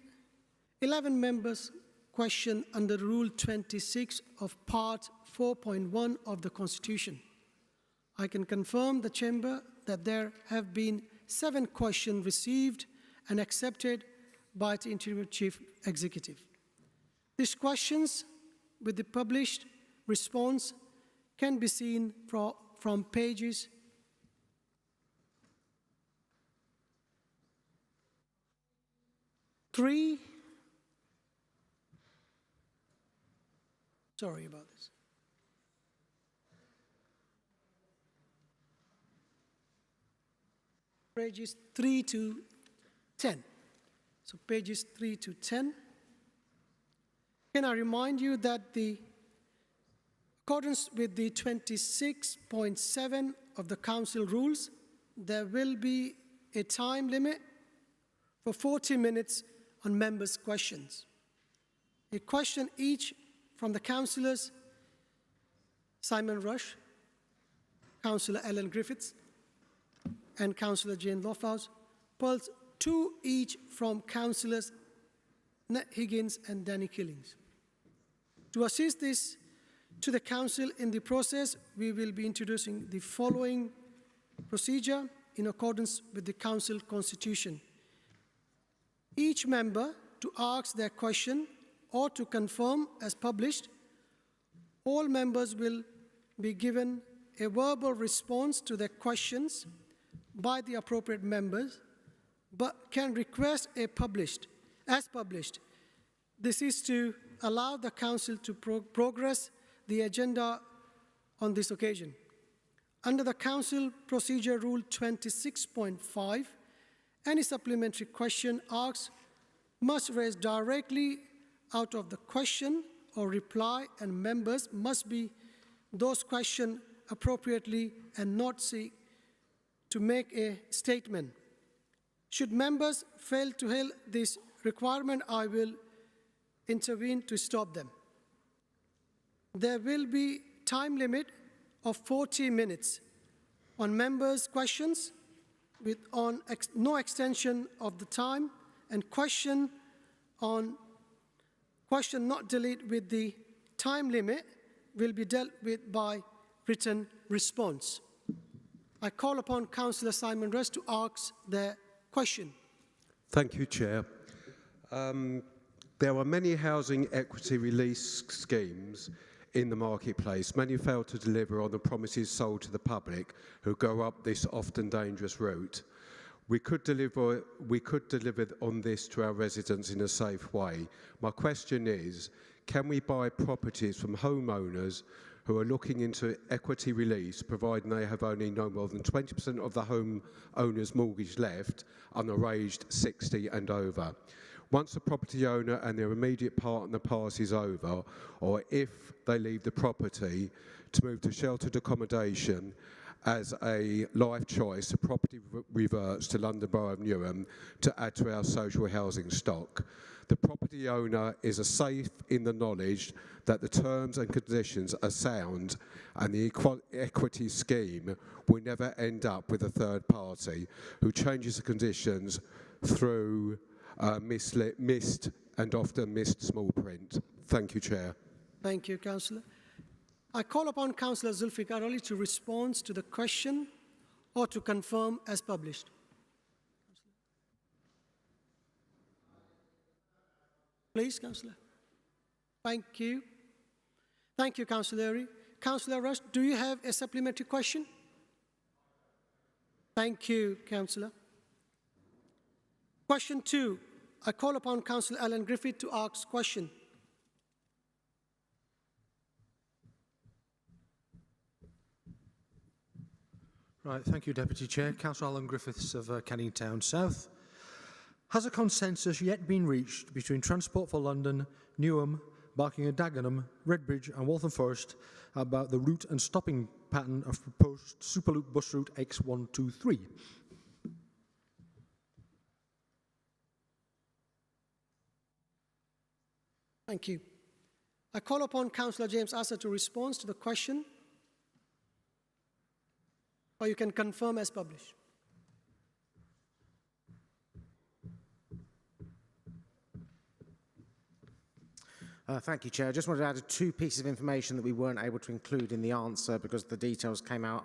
11 members' question under Rule 26 of Part 4.1 of the Constitution. I can confirm the Chamber that there have been 7 questions received and accepted by the Interim Chief Executive. These questions with the published response can be seen from pages 3. Sorry about this. Pages 3 to 10. So pages 3 to 10. Can I remind you that in accordance with the 26.7 of the Council rules, there will be a time limit for 40 minutes on members' questions. A question each from the councillors Simon Rush, Councillor Ellen Griffiths, and Councillor Jane Lofthouse, plus 2 each from Councillors Nat Higgins and Danny Killings. To assist this to the Council in the process, we will be introducing the following procedure in accordance with the Council Constitution. Each member to ask their question or to confirm as published. All members will be given a verbal response to their questions by the appropriate members, but can request as published. This is to allow the Council to progress the agenda on this occasion. Under the Council Procedure Rule 26.5, any supplementary question asked must raise directly out of the question or reply, and members must be those questioned appropriately and not seek to make a statement. Should members fail to hail this requirement, I will intervene to stop them. There will be time limit of 40 minutes on members' questions with no extension of the time, and question not delayed with the time limit will be dealt with by written response. I call upon Councillor Simon Rush to ask their question. Thank you, Chair. There are many housing equity release schemes in the marketplace. Many fail to deliver on the promises sold to the public who go up this often dangerous route. We could deliver on this to our residents in a safe way. My question is, can we buy properties from homeowners who are looking into equity release, providing they have only no more than 20% of the homeowner's mortgage left and are aged 60 and over? Once the property owner and their immediate partner passes over, or if they leave the property to move to sheltered accommodation as a life choice, the property reverts to London Borough of Newham to add to our social housing stock. The property owner is safe in the knowledge that the terms and conditions are sound, and the equity scheme will never end up with a third party who changes the conditions through missed and often missed small print. Thank you, Chair. Thank you, Councillor. I call upon Councillor Zulfikar Ali to respond to the question or to confirm as published. Please, Councillor. Thank you. Thank you, Councillor Ari. Councillor Rush, do you have a supplementary question? Thank you, Councillor. Question 2. I call upon Councillor Alan Griffith to ask question. Right, thank you, Deputy Chair. Councillor Alan Griffiths of Canning Town South. Has a consensus yet been reached between Transport for London, Newham, Barking and Dagenham, Redbridge and Waltham Forest about the route and stopping pattern of proposed Superloop bus route X123? Thank you. I call upon Councillor James Asa to respond to the question, or you can confirm as published. Thank you, Chair. I just wanted to add 2 pieces of information that we weren't able to include in the answer because the details came out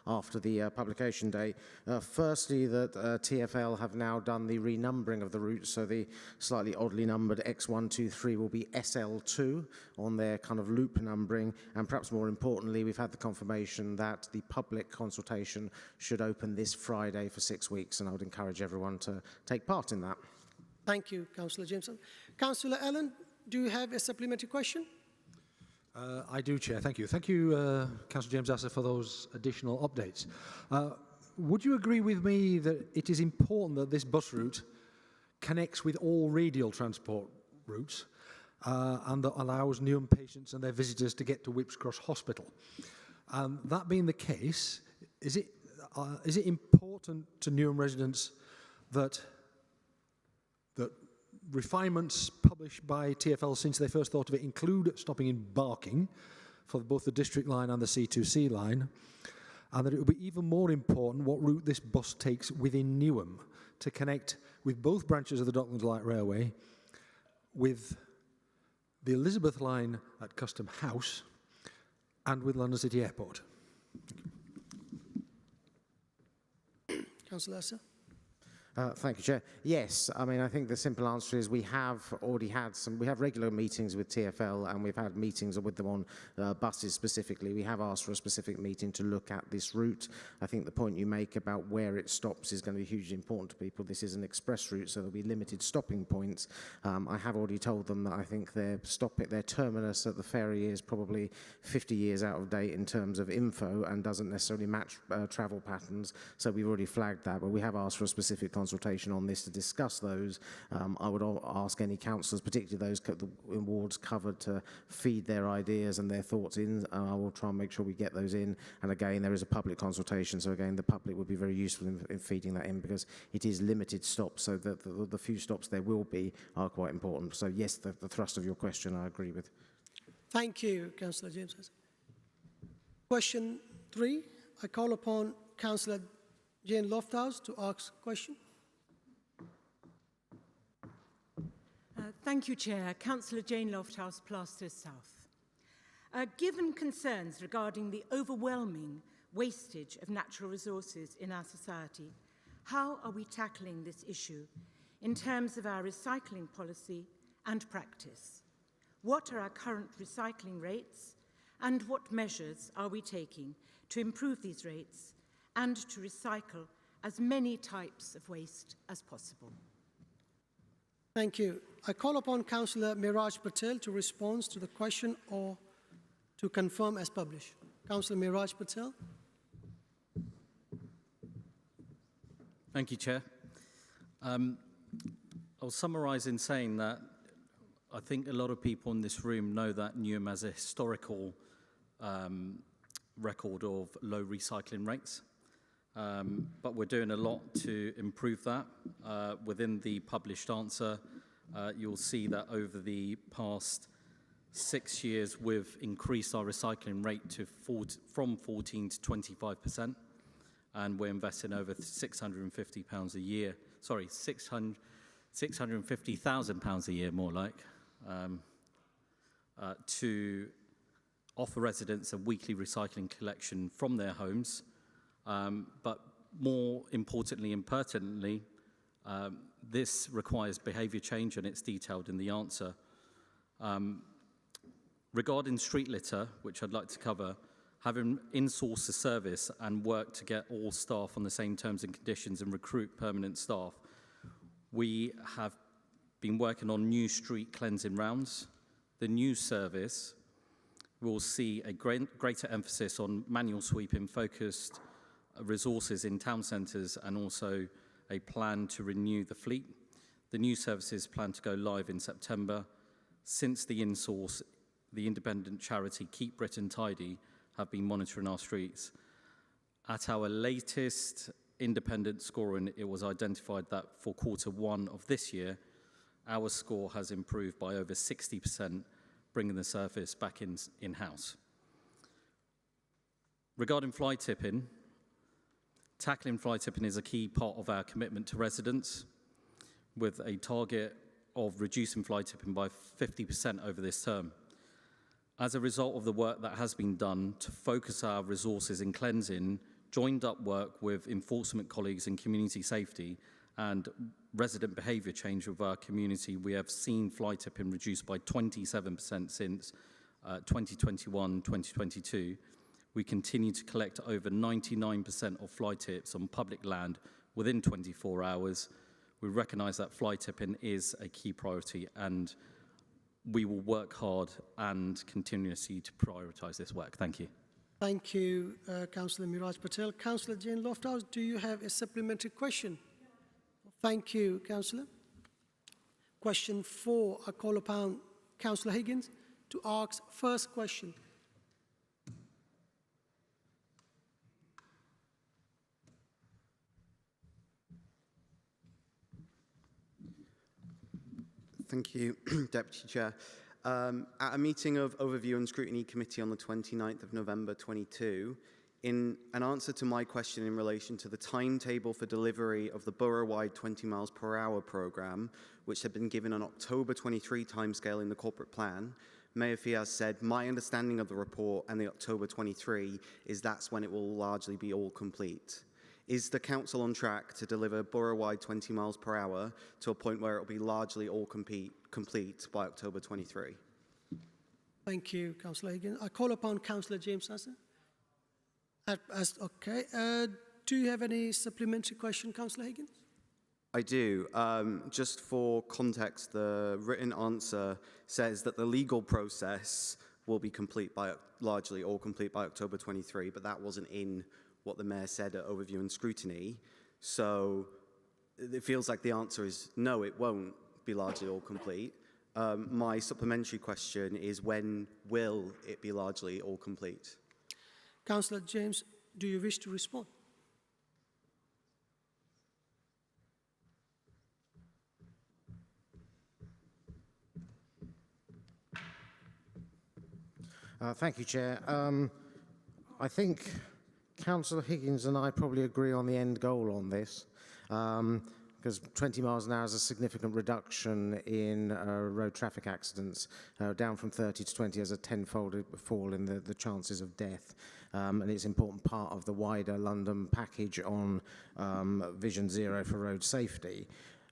after the publication date. Firstly, that TfL have now done the renumbering of the routes, so the slightly oddly numbered X123 will be SL2 on their kind of loop numbering, and perhaps more importantly, we've had the confirmation that the public consultation should open this Friday for 6 weeks, and I would encourage everyone to take part in that. Thank you, Councillor Jameson. Councillor Allen, do you have a supplementary question? I do, Chair. Thank you. Thank you, Councillor James Asser, for those additional updates. Would you agree with me that it is important that this bus route connects with all radial transport routes and that allows Newham patients and their visitors to get to Whipps Cross Hospital? That being the case, is it important to Newham residents that refinements published by TfL since they first thought of it include stopping in Barking for both the District Line and the C2C line, and that it will be even more important what route this bus takes within Newham to connect with both branches of the Docklands Light Railway, with the Elizabeth Line at Custom House, and with London City Airport. Councillor Asser. Thank you, Chair. Yes, I mean, I think the simple answer is we have already had we have regular meetings with TfL, and we've had meetings with them on buses specifically. We have asked for a specific meeting to look at this route. I think the point you make about where it stops is going to be hugely important to people. This is an express route, so there'll be limited stopping points. I have already told them that I think their terminus at the ferry is probably 50 years out of date in terms of info and doesn't necessarily match travel patterns. So we've already flagged that, but we have asked for a specific consultation on this to discuss those. I would ask any councillors, particularly those the wards covered, to feed their ideas and their thoughts in. I will try and make sure we get those in. And again, there is a public consultation, so again, the public would be very useful in feeding that in, because it is limited stops, so that the few stops there will be are quite important. So yes, the thrust of your question I agree with. Thank you, Councillor James. Question 3, I call upon Councillor Jane Lofthouse to ask a question. Thank you, Chair. Councillor Jane Lofthouse, Plaistow South. Given concerns regarding the overwhelming wastage of natural resources in our society, how are we tackling this issue in terms of our recycling policy and practice? What are our current recycling rates, and what measures are we taking to improve these rates and to recycle as many types of waste as possible? Thank you. I call upon Councillor Miraj Patel to respond to the question or to confirm as published. Councillor Miraj Patel. Thank you, Chair. I'll summarise in saying that I think a lot of people in this room know that Newham has a historical record of low recycling rates. But we're doing a lot to improve that. Within the published answer, you'll see that over the past 6 years, we've increased our recycling rate to from 14 to 25%, and we're investing over £650 a year. Sorry, £650,000 a year, more like, to offer residents a weekly recycling collection from their homes. But more importantly and pertinently, this requires behaviour change, and it's detailed in the answer. Regarding street litter, which I'd like to cover, having in-sourced the service and work to get all staff on the same terms and conditions and recruit permanent staff, we have been working on new street cleansing rounds. The new service will see a greater emphasis on manual sweeping, focused resources in town centres, and also a plan to renew the fleet. The new services plan to go live in September. Since the in-source, the independent charity Keep Britain Tidy have been monitoring our streets. At our latest independent scoring, it was identified that for Q1 of this year, our score has improved by over 60%, bringing the service back in-house. Regarding fly tipping, tackling fly tipping is a key part of our commitment to residents, with a target of reducing fly tipping by 50% over this term. As a result of the work that has been done to focus our resources in cleansing, joined up work with enforcement colleagues in community safety and resident behaviour change with our community, we have seen fly tipping reduced by 27% since 2021-2022. We continue to collect over 99% of fly tips on public land within 24 hours. We recognise that fly tipping is a key priority, and we will work hard and continuously to prioritise this work. Thank you. Thank you, Councillor Miraj Patel. Councillor Jane Lofthouse, do you have a supplementary question? Thank you, Councillor. Question 4, I call upon Councillor Higgins to ask first question. Thank you, Deputy Chair. At a meeting of Overview and Scrutiny Committee on the 29th of November 22, in an answer to my question in relation to the timetable for delivery of the borough-wide 20 miles per hour programme, which had been given an October 23 timescale in the corporate plan, Mayor Fiaz said, my understanding of the report and the October 23 is that's when it will largely be all complete. Is the council on track to deliver borough-wide 20 miles per hour to a point where it will be largely all complete by October 23? Thank you, Councillor Higgins. I call upon Councillor James Sasson. Okay. Do you have any supplementary question, Councillor Higgins? I do. Just for context, the written answer says that the legal process will be largely all complete by October 23, but that wasn't in what the Mayor said at Overview and Scrutiny. So it feels like the answer is no, it won't be largely all complete. My supplementary question is, when will it be largely all complete? Councillor James, do you wish to respond? Thank you, Chair. I think Councillor Higgins and I probably agree on the end goal on this, because 20 miles an hour is a significant reduction in road traffic accidents, down from 30 to 20 as a tenfold fall in the chances of death. And it's an important part of the wider London package on Vision Zero for road safety.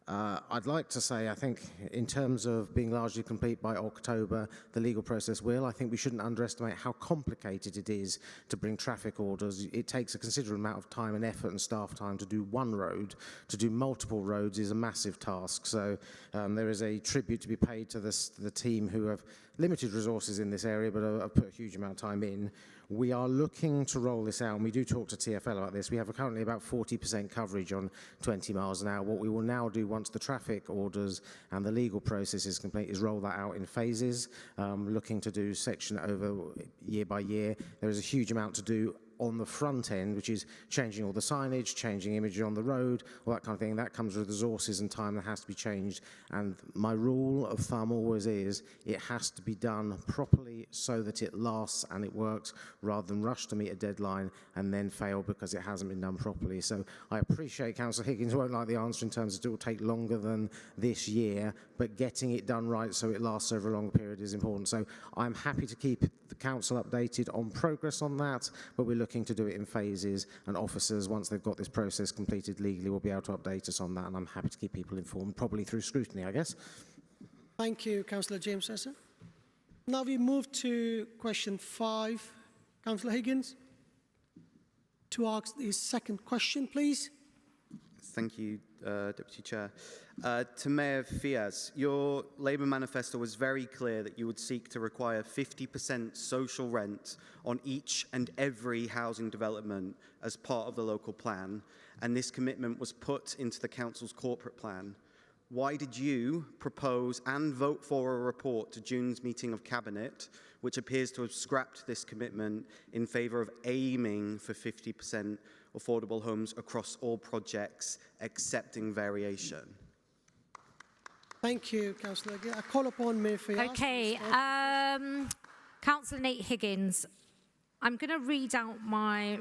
I'd like to say, I think, in terms of being largely complete by October, the legal process will. I think we shouldn't underestimate how complicated it is to bring traffic orders. It takes a considerable amount of time and effort and staff time to do one road. To do multiple roads is a massive task. So there is a tribute to be paid to the team who have limited resources in this area, but have put a huge amount of time in. We are looking to roll this out, and we do talk to TfL about this. We have currently about 40% coverage on 20 miles an hour. What we will now do once the traffic orders and the legal process is complete is roll that out in phases, looking to do section over year by year. There is a huge amount to do on the front end, which is changing all the signage, changing imagery on the road, all that kind of thing. That comes with resources and time that has to be changed. And my rule of thumb always is it has to be done properly so that it lasts and it works, rather than rush to meet a deadline and then fail because it hasn't been done properly. So I appreciate Councillor Higgins won't like the answer in terms of it will take longer than this year, but getting it done right so it lasts over a long period is important. So I'm happy to keep the council updated on progress on that, but we're looking to do it in phases, and officers, once they've got this process completed legally, will be able to update us on that, and I'm happy to keep people informed, probably through scrutiny, I guess. Thank you, Councillor James Sasson. Now we move to question 5. Councillor Higgins, to ask the second question, please. Thank you, Deputy Chair. To Mayor Fiaz, your Labour manifesto was very clear that you would seek to require 50% social rent on each and every housing development as part of the local plan, and this commitment was put into the council's corporate plan. Why did you propose and vote for a report to June's meeting of Cabinet, which appears to have scrapped this commitment in favour of aiming for 50% affordable homes across all projects, accepting variation? Thank you, Councillor. I call upon Mayor Fiaz. Okay, Councillor Nate Higgins, I'm going to read out my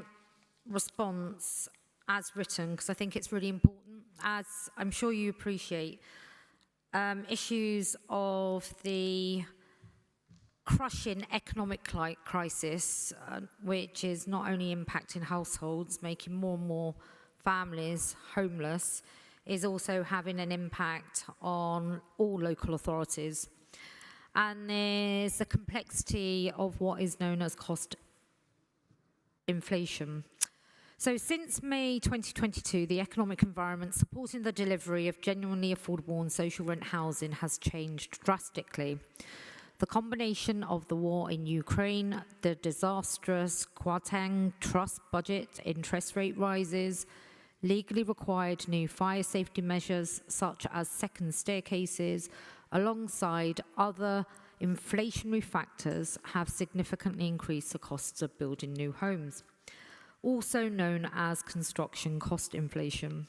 response as written because I think it's really important. As I'm sure you appreciate, issues of the crushing economic crisis, which is not only impacting households, making more and more families homeless, is also having an impact on all local authorities. And there's the complexity of what is known as cost inflation. So since May 2022, the economic environment supporting the delivery of genuinely affordable and social rent housing has changed drastically. The combination of the war in Ukraine, the disastrous Kwarteng Trust budget, interest rate rises, legally required new fire safety measures such as second staircases, alongside other inflationary factors, have significantly increased the costs of building new homes, also known as construction cost inflation.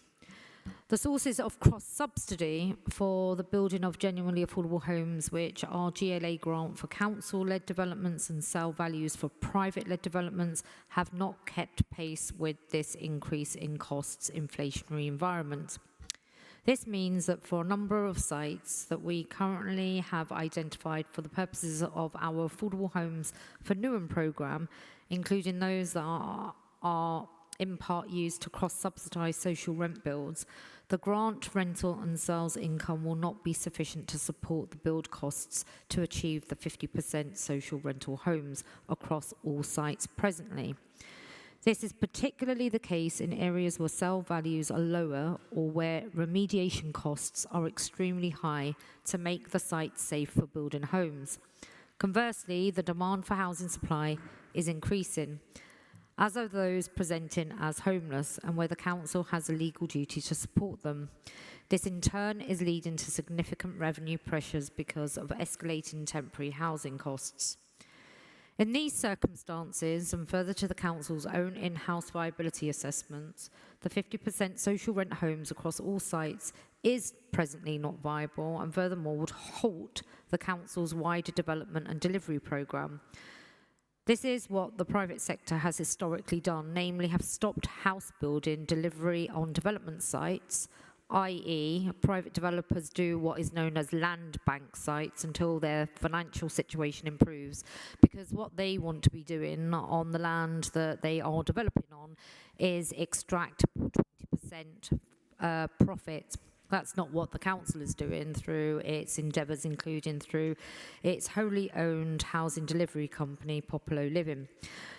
The sources of cross-subsidy for the building of genuinely affordable homes, which are GLA grant for council-led developments and sale values for private-led developments, have not kept pace with this increase in costs inflationary environment. This means that for a number of sites that we currently have identified for the purposes of our Affordable Homes for Newham programme, including those that are in part used to cross-subsidise social rent builds, the grant, rental and sales income will not be sufficient to support the build costs to achieve the 50% social rental homes across all sites presently. This is particularly the case in areas where sale values are lower or where remediation costs are extremely high to make the site safe for building homes. Conversely, the demand for housing supply is increasing, as are those presenting as homeless and where the council has a legal duty to support them. This in turn is leading to significant revenue pressures because of escalating temporary housing costs. In these circumstances, and further to the council's own in-house viability assessments, the 50% social rent homes across all sites is presently not viable and furthermore would halt the council's wider development and delivery programme. This is what the private sector has historically done, namely have stopped house building delivery on development sites, i.e. private developers do what is known as land bank sites until their financial situation improves, because what they want to be doing on the land that they are developing on is extract 20% profit. That's not what the council is doing through its endeavours, including through its wholly owned housing delivery company, Popolo Living.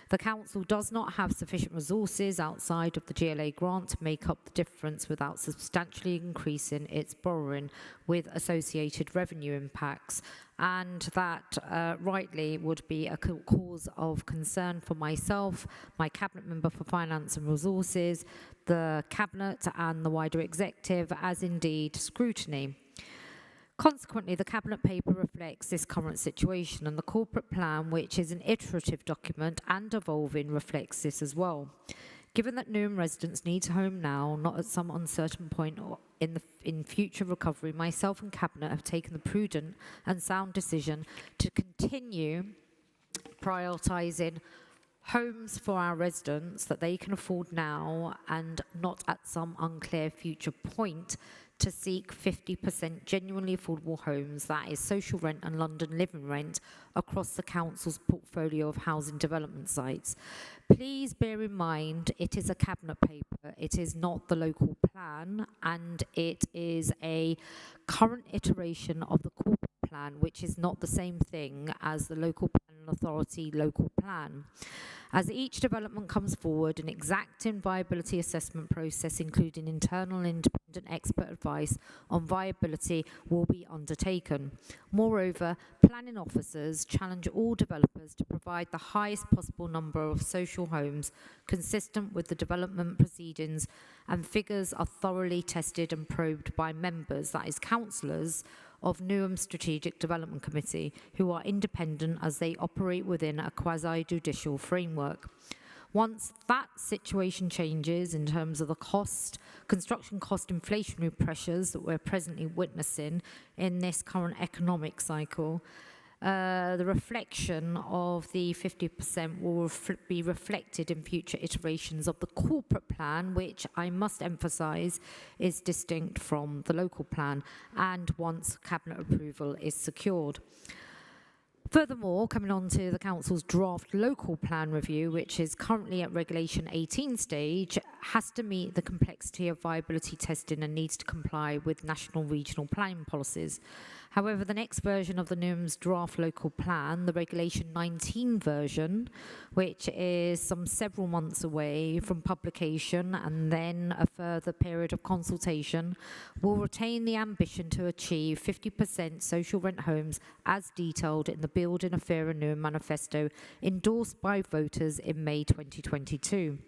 The council does not have sufficient resources outside of the GLA grant to make up the difference without substantially increasing its borrowing with associated revenue impacts, and that rightly would be a cause of concern for myself, my Cabinet Member for Finance and Resources, the Cabinet and the wider executive, as indeed Scrutiny. Consequently, the Cabinet paper reflects this current situation, and the corporate plan, which is an iterative document and evolving, reflects this as well. Given that Newham residents need a home now, not at some uncertain point or in future recovery, myself and Cabinet have taken the prudent and sound decision to continue prioritising homes for our residents that they can afford now and not at some unclear future point to seek 50% genuinely affordable homes, that is social rent and London living rent, across the council's portfolio of housing development sites. Please bear in mind it is a cabinet paper, it is not the local plan, and it is a current iteration of the corporate plan, which is not the same thing as the local planning authority local plan. As each development comes forward, an exacting viability assessment process, including internal and independent expert advice on viability, will be undertaken. Moreover, planning officers challenge all developers to provide the highest possible number of social homes consistent with the development proceedings, and figures are thoroughly tested and probed by members, that is councillors, of Newham Strategic Development Committee, who are independent as they operate within a quasi-judicial framework. Once that situation changes in terms of the construction cost inflationary pressures that we're presently witnessing in this current economic cycle, The reflection of the 50% will be reflected in future iterations of the corporate plan, which I must emphasise is distinct from the local plan, and once cabinet approval is secured. Furthermore, coming on to the Council's draft local plan review, which is currently at Regulation 18 stage, has to meet the complexity of viability testing and needs to comply with national regional planning policies. However, the next version of the Newham's draft local plan, the Regulation 19 version, which is several months away from publication and then a further period of consultation, will retain the ambition to achieve 50% social rent homes as detailed in the Build in a Fairer Newham manifesto endorsed by voters in May 2022.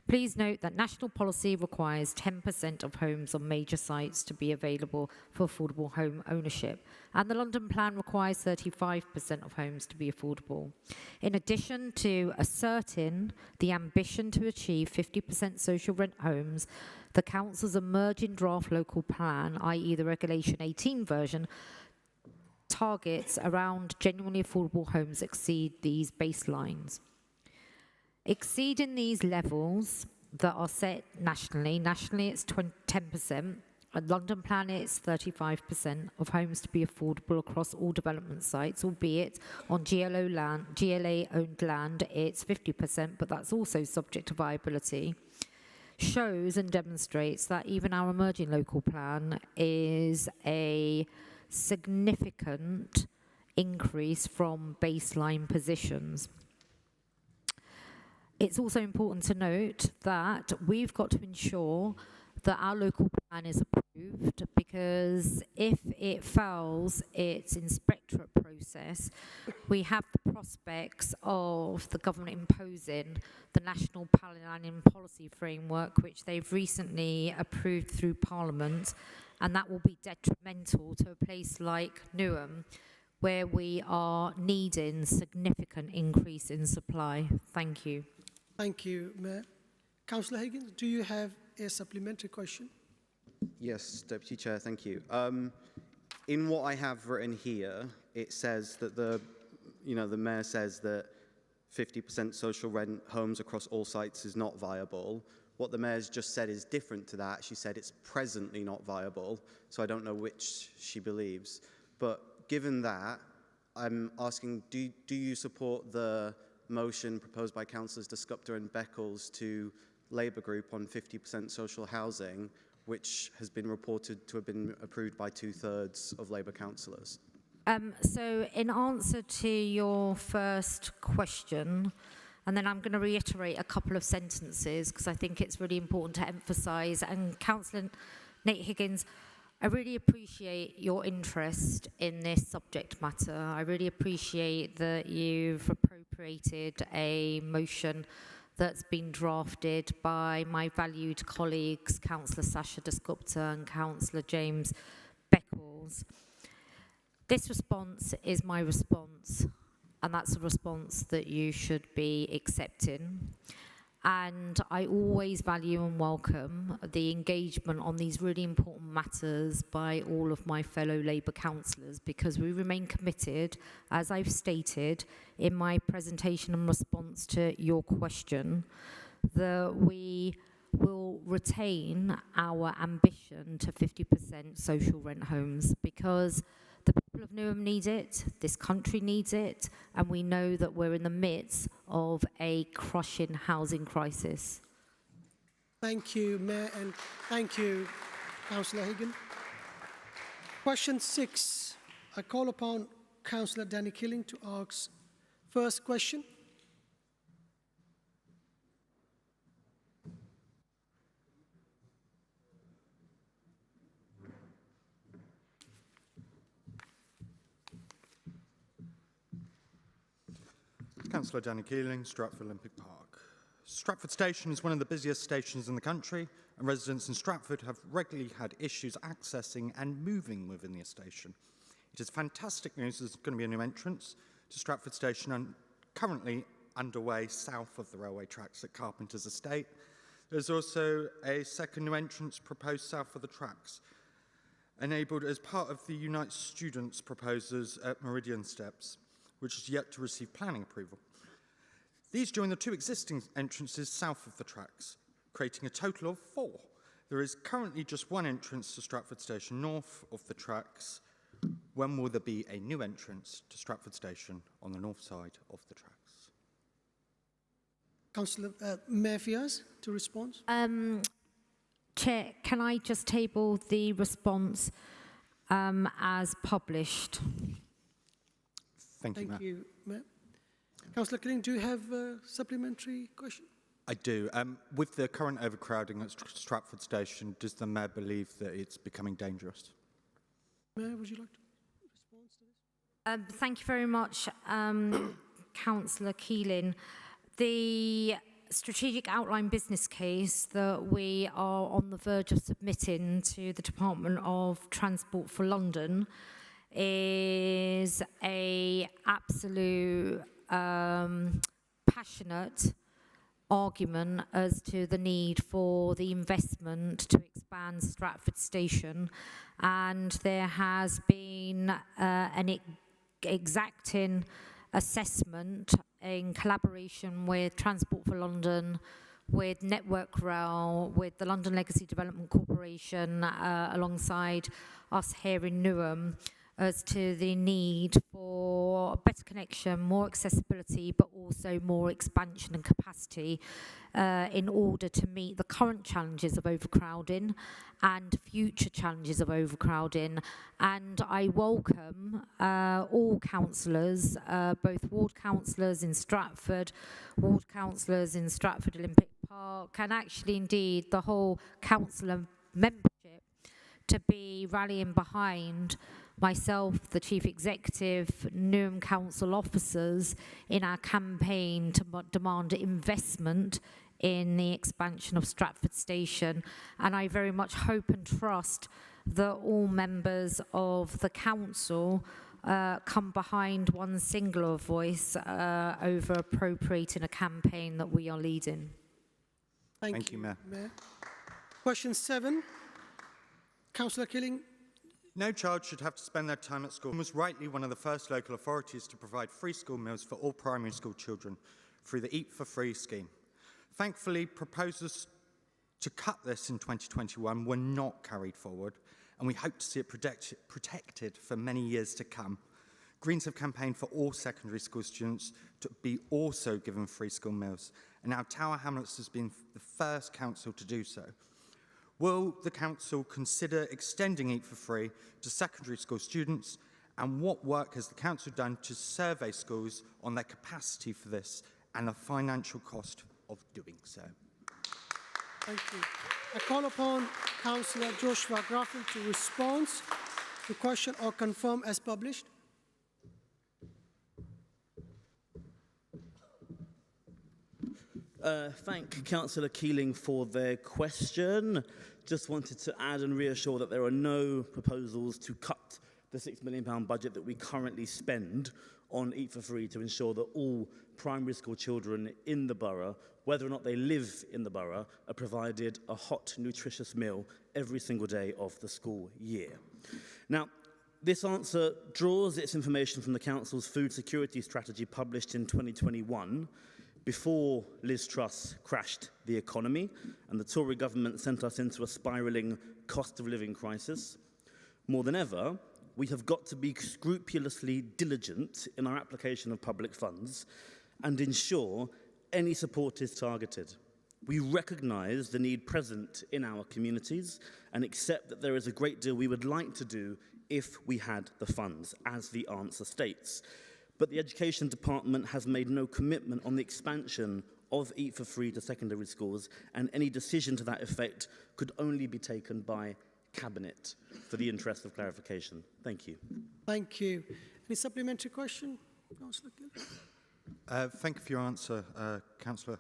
Please note that national policy requires 10% of homes on major sites to be available for affordable home ownership, and the London plan requires 35% of homes to be affordable. In addition to asserting the ambition to achieve 50% social rent homes, the Council's emerging draft local plan, i.e. the Regulation 18 version, targets around genuinely affordable homes exceed these baselines. Exceeding these levels that are set nationally it's 10%, at London plan it's 35% of homes to be affordable across all development sites, albeit on GLA-owned land it's 50%, but that's also subject to viability, shows and demonstrates that even our emerging local plan is a significant increase from baseline positions. It's also important to note that we've got to ensure that our local plan is approved, because if it fails its inspectorate process, we have the prospects of the government imposing the National Planning Policy Framework, which they've recently approved through Parliament, and that will be detrimental to a place like Newham, where we are needing significant increase in supply. Thank you. Thank you, Mayor. Councillor Higgins, do you have a supplementary question? Yes, Deputy Chair, thank you. In what I have written here, it says that the Mayor says that 50% social rent homes across all sites is not viable. What the Mayor's just said is different to that. She said it's presently not viable, so I don't know which she believes. But given that, I'm asking, do you support the motion proposed by Councillors De Scoepter and Beckles to Labour Group on 50% social housing, which has been reported to have been approved by 2/3 of Labour councillors? So in answer to your first question, and then I'm going to reiterate a couple of sentences because I think it's really important to emphasise, and Councillor Nate Higgins, I really appreciate your interest in this subject matter. I really appreciate that you've appropriated a motion that's been drafted by my valued colleagues, Councillor Sasha De Scoepter and Councillor James Beckles. This response is my response, and that's a response that you should be accepting. And I always value and welcome the engagement on these really important matters by all of my fellow Labour councillors, because we remain committed, as I've stated in my presentation in response to your question, that we will retain our ambition to 50% social rent homes, because the people of Newham need it, this country needs it, and we know that we're in the midst of a crushing housing crisis. Thank you, Mayor, and thank you, Councillor Higgins. Question 6. I call upon Councillor Danny Killing to ask first question. Councillor Danny Keeling, Stratford Olympic Park. Stratford Station is one of the busiest stations in the country, and residents in Stratford have regularly had issues accessing and moving within the station. It is fantastic news there's going to be a new entrance to Stratford Station and currently underway south of the railway tracks at Carpenter's Estate. There's also a second new entrance proposed south of the tracks. enabled as part of the Unite Students proposals at Meridian Steps, which is yet to receive planning approval. These join the 2 existing entrances south of the tracks, creating a total of 4. There is currently just 1 entrance to Stratford Station north of the tracks. When will there be a new entrance to Stratford Station on the north side of the tracks? Councillor Mayor Fiaz to respond. Chair, can I just table the response as published? Thank you, Mayor. Thank you, Mayor. Councillor Killing, do you have a supplementary question? I do. With the current overcrowding at Stratford Station, does the Mayor believe that it's becoming dangerous? Mayor, would you like to respond to this? Thank you very much, Councillor Keeling. The strategic outline business case that we are on the verge of submitting to the Department of Transport for London is a absolute passionate argument as to the need for the investment to expand Stratford Station, and there has been an exacting assessment in collaboration with Transport for London, with Network Rail, with the London Legacy Development Corporation, alongside us here in Newham, as to the need for better connection, more accessibility, but also more expansion and capacity in order to meet the current challenges of overcrowding and future challenges of overcrowding. And I welcome all councillors, both ward councillors in Stratford, ward councillors in Stratford Olympic Park, and actually indeed the whole councillor membership to be rallying behind myself, the Chief Executive, Newham Council officers in our campaign to demand investment in the expansion of Stratford Station. And I very much hope and trust that all members of the council come behind one singular voice over appropriating a campaign that we are leading. Thank you, Mayor. Question 7. Councillor Killing. No child should have to spend their time at school. Newham was rightly one of the first local authorities to provide free school meals for all primary school children through the Eat for Free scheme. Thankfully, proposals to cut this in 2021 were not carried forward, and we hope to see it protected for many years to come. Greens have campaigned for all secondary school students to be also given free school meals, and now Tower Hamlets has been the first council to do so. Will the council consider extending Eat for Free to secondary school students, and what work has the council done to survey schools on their capacity for this and the financial cost of doing so? Thank you. I call upon Councillor Joshua Graffel to respond to the question or confirm as published. Thank Councillor Keeling for their question. Just wanted to add and reassure that there are no proposals to cut the £6 million budget that we currently spend on Eat for Free to ensure that all primary school children in the borough, whether or not they live in the borough, are provided a hot, nutritious meal every single day of the school year. Now, this answer draws its information from the Council's food security strategy published in 2021, before Liz Truss crashed the economy and the Tory government sent us into a spiralling cost of living crisis. More than ever, we have got to be scrupulously diligent in our application of public funds and ensure any support is targeted. We recognise the need present in our communities and accept that there is a great deal we would like to do if we had the funds, as the answer states. But the Education Department has made no commitment on the expansion of Eat for Free to secondary schools, and any decision to that effect could only be taken by Cabinet for the interest of clarification. Thank you. Thank you. Any supplementary question, Councillor Gill? Thank you for your answer, Councillor.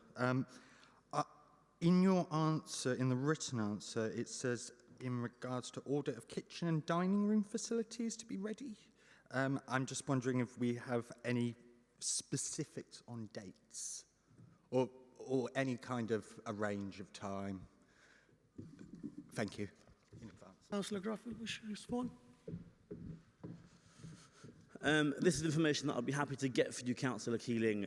In your answer, in the written answer, it says in regards to audit of kitchen and dining room facilities to be ready. I'm just wondering if we have any specifics on dates or any kind of a range of time. Thank you in advance. Councillor Gruff will wish to respond. This is information that I'll be happy to get for you, Councillor Keeling,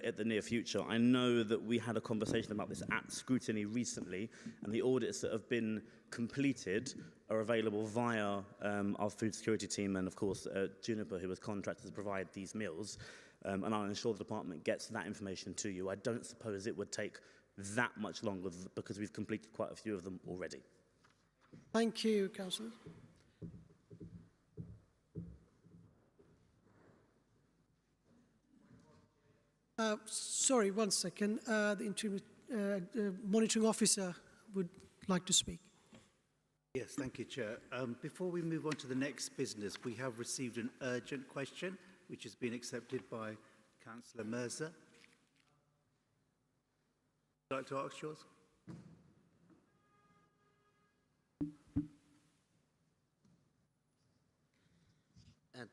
at the near future. I know that we had a conversation about this at Scrutiny recently, and the audits that have been completed are available via our food security team and, of course, Juniper, who was contracted to provide these meals. And I'll ensure the department gets that information to you. I don't suppose it would take that much longer because we've completed quite a few of them already. Thank you, Councillor. Sorry, 1 second. The interim monitoring officer would like to speak. Yes, thank you, Chair. Before we move on to the next business, we have received an urgent question, which has been accepted by Councillor Mirza. Would you like to ask yours?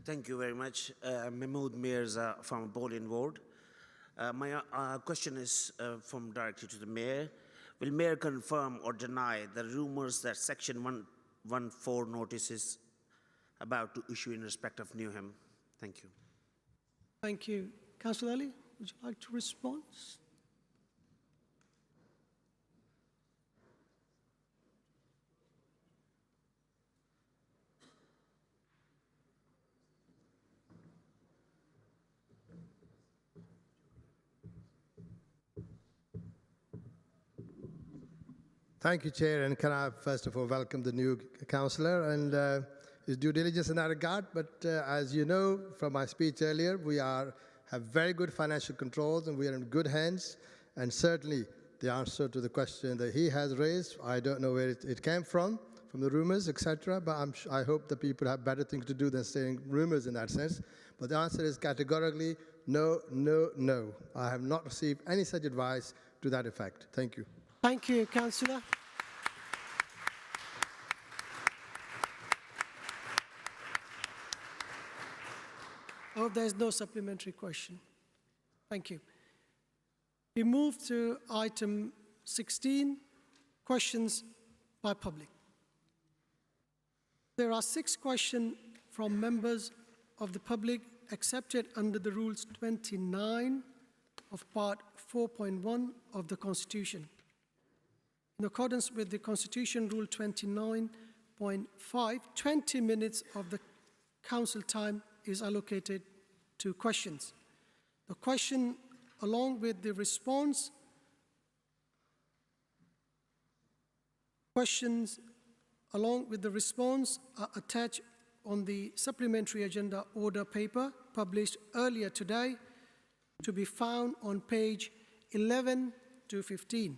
Thank you very much. Mahmood Mirza from Bolin Ward. My question is directly to the Mayor. Will Mayor confirm or deny the rumours that Section 114 notice is about to issue in respect of Newham? Thank you. Thank you. Councillor Ali, would you like to respond? Thank you, Chair, and can I first of all welcome the new councillor and his due diligence in that regard. But as you know from my speech earlier, we have very good financial controls and we are in good hands. And certainly the answer to the question that he has raised, I don't know where it came from the rumours, etc. But I hope that people have better things to do than saying rumours in that sense. But the answer is categorically no, no, no. I have not received any such advice to that effect. Thank you. Thank you, Councillor. I hope there is no supplementary question. Thank you. We move to item 16, questions by public. There are 6 questions from members of the public accepted under the Rules 29 of Part 4.1 of the Constitution. In accordance with the Constitution Rule 29.5, 20 minutes of the Council time is allocated to questions. The question, along with the response, are attached on the supplementary agenda order paper published earlier today, to be found on page 11 to 15.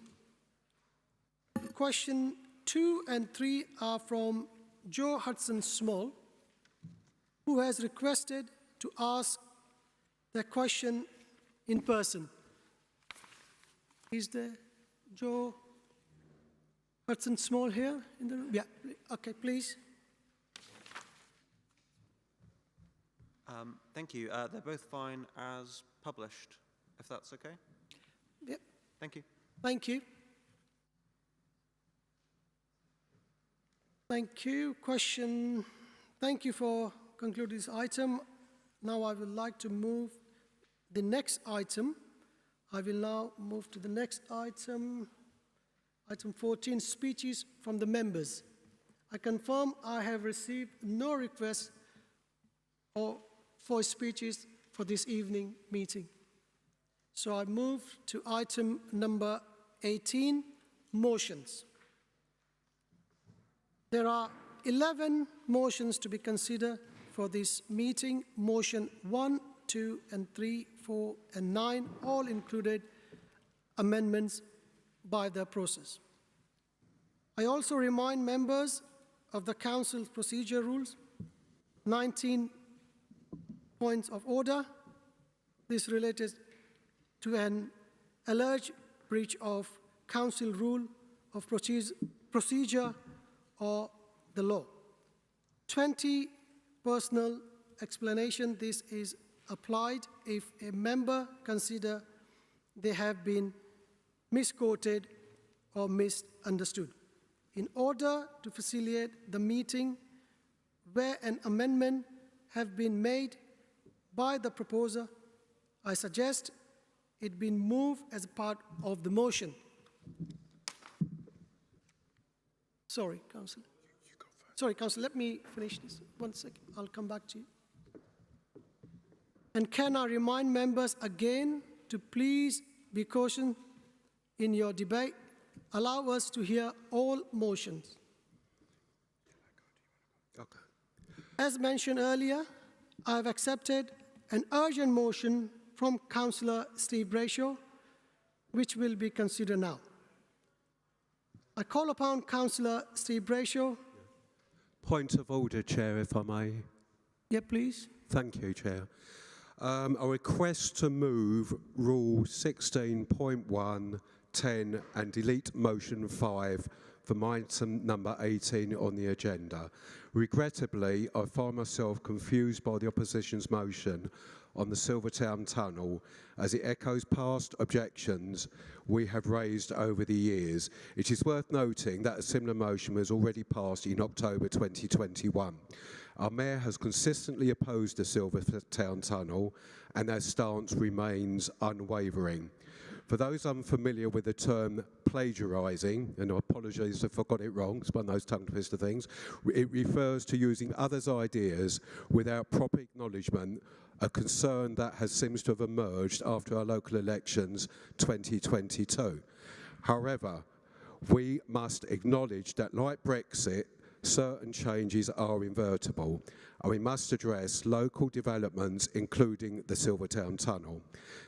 Question 2 and 3 are from Joe Hudson Small, who has requested to ask the question in person. Is there Joe Hudson Small here in the room? Yeah, okay, please. Thank you. They're both fine as published, if that's okay. Yep. Thank you. Thank you. Thank you. Question. Thank you for concluding this item. Now I would like to move the next item. I will now move to the next item. Item 14, speeches from the members. I confirm I have received no requests for speeches for this evening meeting. So I move to item number 18, motions. There are 11 motions to be considered for this meeting. Motion 1, 2, and 3, 4, and 9 all included amendments by the process. I also remind members of the Council's procedure rules, 19 points of order. This related to an alleged breach of Council rule of procedure or the law. 20, personal explanation. This is applied if a member considers they have been misquoted or misunderstood. in order to facilitate the meeting where an amendment have been made by the proposer, I suggest it be moved as a part of the motion. Sorry, Councillor. Sorry, Councillor, let me finish this. 1 second, I'll come back to you. And can I remind members again to please be cautious in your debate. Allow us to hear all motions. Okay. As mentioned earlier, I have accepted an urgent motion from Councillor Steve Brayshaw, which will be considered now. I call upon Councillor Steve Brayshaw. Point of order, Chair, if I may. Yeah, please. Thank you, Chair. A request to move Rule 16.1, 10 and delete motion 5 from item number 18 on the agenda. Regrettably, I find myself confused by the opposition's motion on the Silvertown Tunnel as it echoes past objections we have raised over the years. It is worth noting that a similar motion was already passed in October 2021. Our Mayor has consistently opposed the Silvertown Tunnel and their stance remains unwavering. For those unfamiliar with the term plagiarising, and I apologise if I got it wrong, it's one of those tongue twister things, it refers to using others' ideas without proper acknowledgement, a concern that seems to have emerged after our local elections 2022. However, we must acknowledge that, like Brexit, certain changes are inevitable, and we must address local developments, including the Silvertown Tunnel.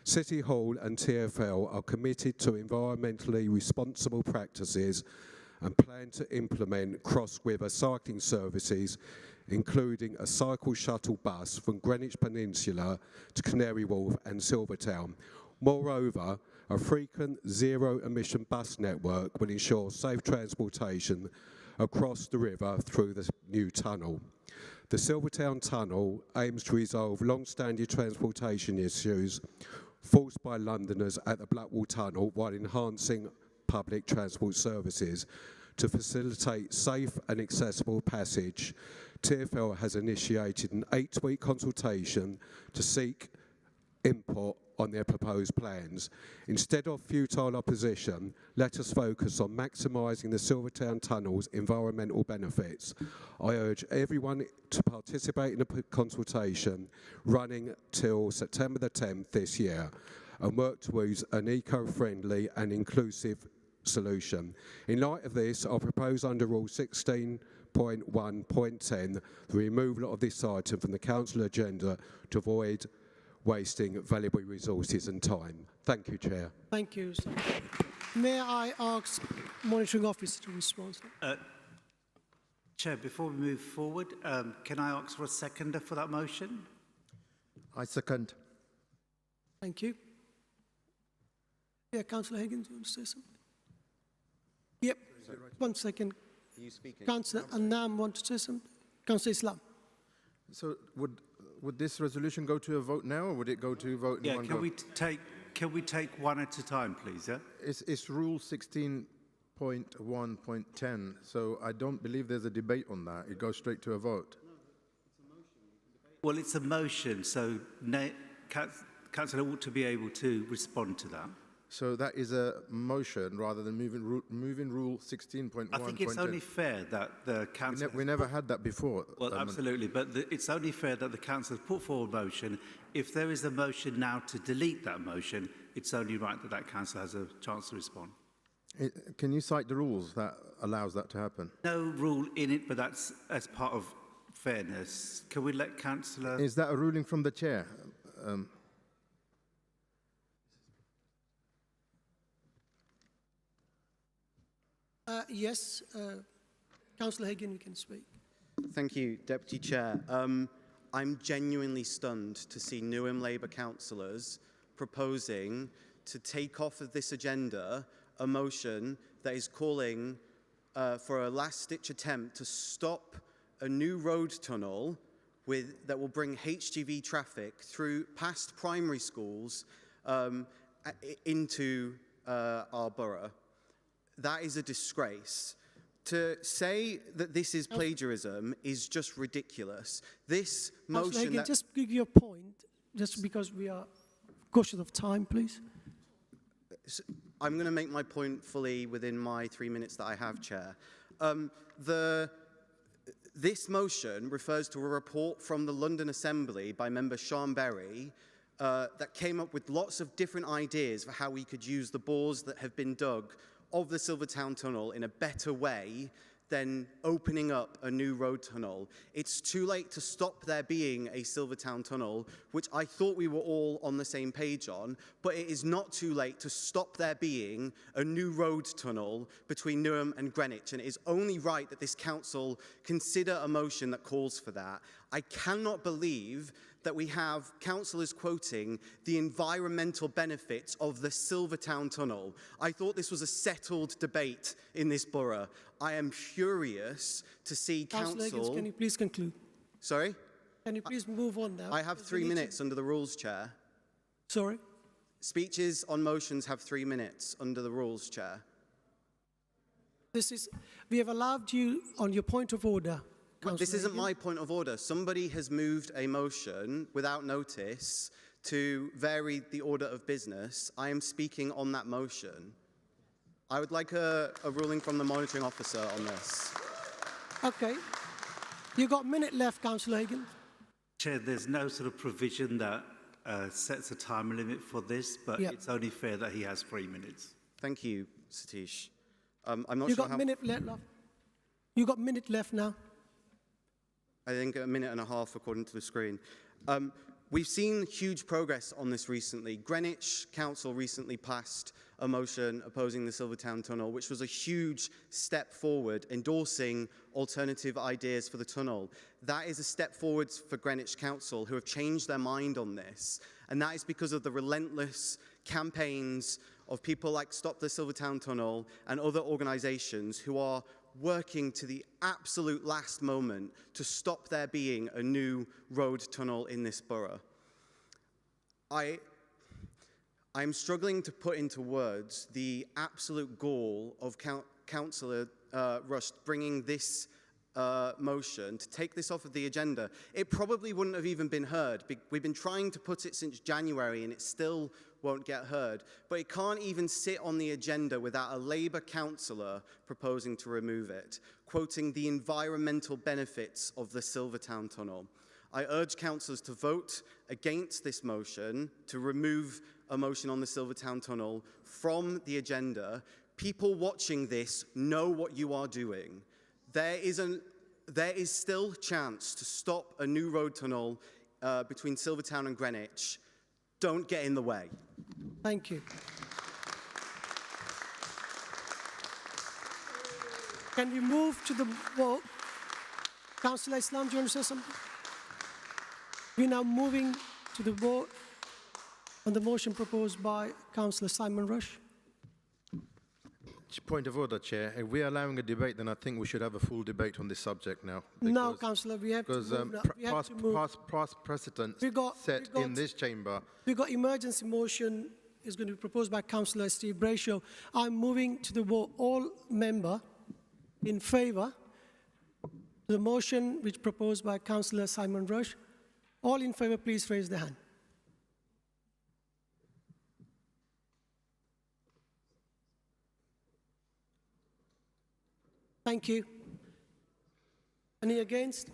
City Hall and TfL are committed to environmentally responsible practices and plan to implement cross-river cycling services, including a cycle shuttle bus from Greenwich Peninsula to Canary Wharf and Silvertown. Moreover, a frequent zero-emission bus network will ensure safe transportation across the river through the new tunnel. The Silvertown Tunnel aims to resolve long-standing transportation issues forced by Londoners at the Blackwall Tunnel while enhancing public transport services. To facilitate safe and accessible passage, TfL has initiated an 8-week consultation to seek input on their proposed plans. Instead of futile opposition, let us focus on maximising the Silvertown Tunnel's environmental benefits. I urge everyone to participate in the consultation running till September the 10th this year and work towards an eco-friendly and inclusive solution. In light of this, I propose under Rule 16.1.10 the removal of this item from the Council agenda to avoid wasting valuable resources and time. Thank you, Chair. Thank you, sir. May I ask Monitoring Officer to respond? Chair, before we move forward, can I ask for a seconder for that motion? I second. Thank you. Yeah, Councillor Higgins, you want to say something? Yep. 1 second. Are you speaking? Councillor Annam want to say something? Councillor Islam. So would this resolution go to a vote now, or would it go to vote in one go? Can we take one at a time, please? Yeah? It's Rule 16.1.10, so I don't believe there's a debate on that. It goes straight to a vote. Well, it's a motion, so Councillor ought to be able to respond to that. So that is a motion rather than moving Rule 16.1.10. I think it's only fair that the Council... We never had that before. Well, absolutely, but it's only fair that the Council has put forward a motion. If there is a motion now to delete that motion, it's only right that that Council has a chance to respond. Can you cite the rules that allows that to happen? No rule in it, but that's as part of fairness. Can we let Councillor... Is that a ruling from the Chair? Yes, Councillor Hagan, you can speak. Thank you, Deputy Chair. I'm genuinely stunned to see Newham Labour councillors proposing to take off of this agenda a motion that is calling for a last-ditch attempt to stop a new road tunnel that will bring HGV traffic through past primary schools into our borough. That is a disgrace. To say that this is plagiarism is just ridiculous. This Councillor motion... Hagan, just give your point, just because we are cautious of time, please. I'm going to make my point fully within my 3 minutes that I have, Chair. This motion refers to a report from the London Assembly by member Sean Berry that came up with lots of different ideas for how we could use the bores that have been dug of the Silvertown Tunnel in a better way than opening up a new road tunnel. It's too late to stop there being a Silvertown Tunnel, which I thought we were all on the same page on, but it is not too late to stop there being a new road tunnel between Newham and Greenwich, and it is only right that this council consider a motion that calls for that. I cannot believe that we have councillors quoting the environmental benefits of the Silvertown Tunnel. I thought this was a settled debate in this borough. I am furious to see Councillor council... Higgins, can you please conclude? Sorry? Can you please move on now? I have 3 minutes under the rules, Chair. Sorry? Speeches on motions have 3 minutes under the rules, Chair. We have allowed you on your point of order. Well, this isn't my point of order. Somebody has moved a motion without notice to vary the order of business. I am speaking on that motion. I would like a ruling from the monitoring officer on this. Okay. You've got a minute left, Councillor Hagan. Chair, there's no sort of provision that sets a time limit for this, but it's only fair that he has 3 minutes. Thank you, Satish. I'm not You've sure got how... a minute left. You've got a minute left now. I think a minute and a half according to the screen. We've seen huge progress on this recently. Greenwich Council recently passed a motion opposing the Silvertown Tunnel, which was a huge step forward, endorsing alternative ideas for the tunnel. That is a step forward for Greenwich Council, who have changed their mind on this. And that is because of the relentless campaigns of people like Stop the Silvertown Tunnel and other organisations who are working to the absolute last moment to stop there being a new road tunnel in this borough. I'm struggling to put into words the absolute gall of Councillor Rush bringing this motion to take this off of the agenda. It probably wouldn't have even been heard. We've been trying to put it since January and it still won't get heard. But it can't even sit on the agenda without a Labour councillor proposing to remove it, quoting the environmental benefits of the Silvertown Tunnel. I urge councillors to vote against this motion to remove a motion on the Silvertown Tunnel from the agenda. People watching this know what you are doing. There is still a chance to stop a new road tunnel between Silvertown and Greenwich. Don't get in the way. Thank you. Can we move to the vote? Councillor Islam, do you want to say something? We're now moving to the vote on the motion proposed by Councillor Simon Rush. Point of order, Chair. If we are allowing a debate, then I think we should have a full debate on this subject now. No, Councillor, we have to move. Past precedents set in this chamber. We've got emergency motion is going to be proposed by Councillor Steve Brayshaw. I'm moving to the vote. All member in favour the motion which proposed by Councillor Simon Rush. All in favour, please raise the hand. Thank you. Any against?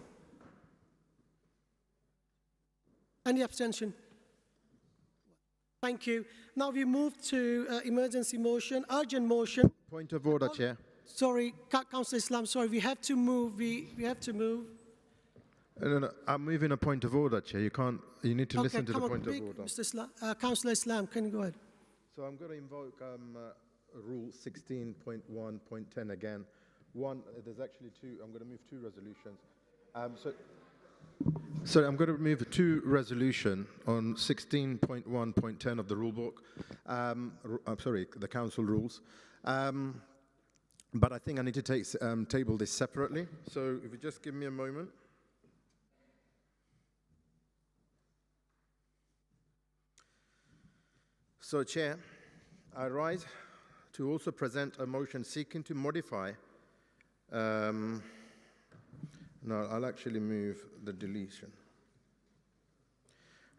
Any abstention? Thank you. Now we move to emergency motion, urgent motion. Point of order, Chair. Sorry, Councillor Islam, sorry, we have to move. We have to move. No, I'm moving a point of order, Chair. You need to listen to the point of order. Mr. Islam, Councillor Islam, can you go ahead? So I'm going to invoke Rule 16.1.10 again. There's actually two. I'm going to move two resolutions. So I'm going to move two resolutions on 16.1.10 of the rule book. I'm sorry, the council rules. But I think I need to table this separately. So if you just give me a moment. So, Chair, I rise to also present a motion seeking to modify No, I'll actually move the deletion.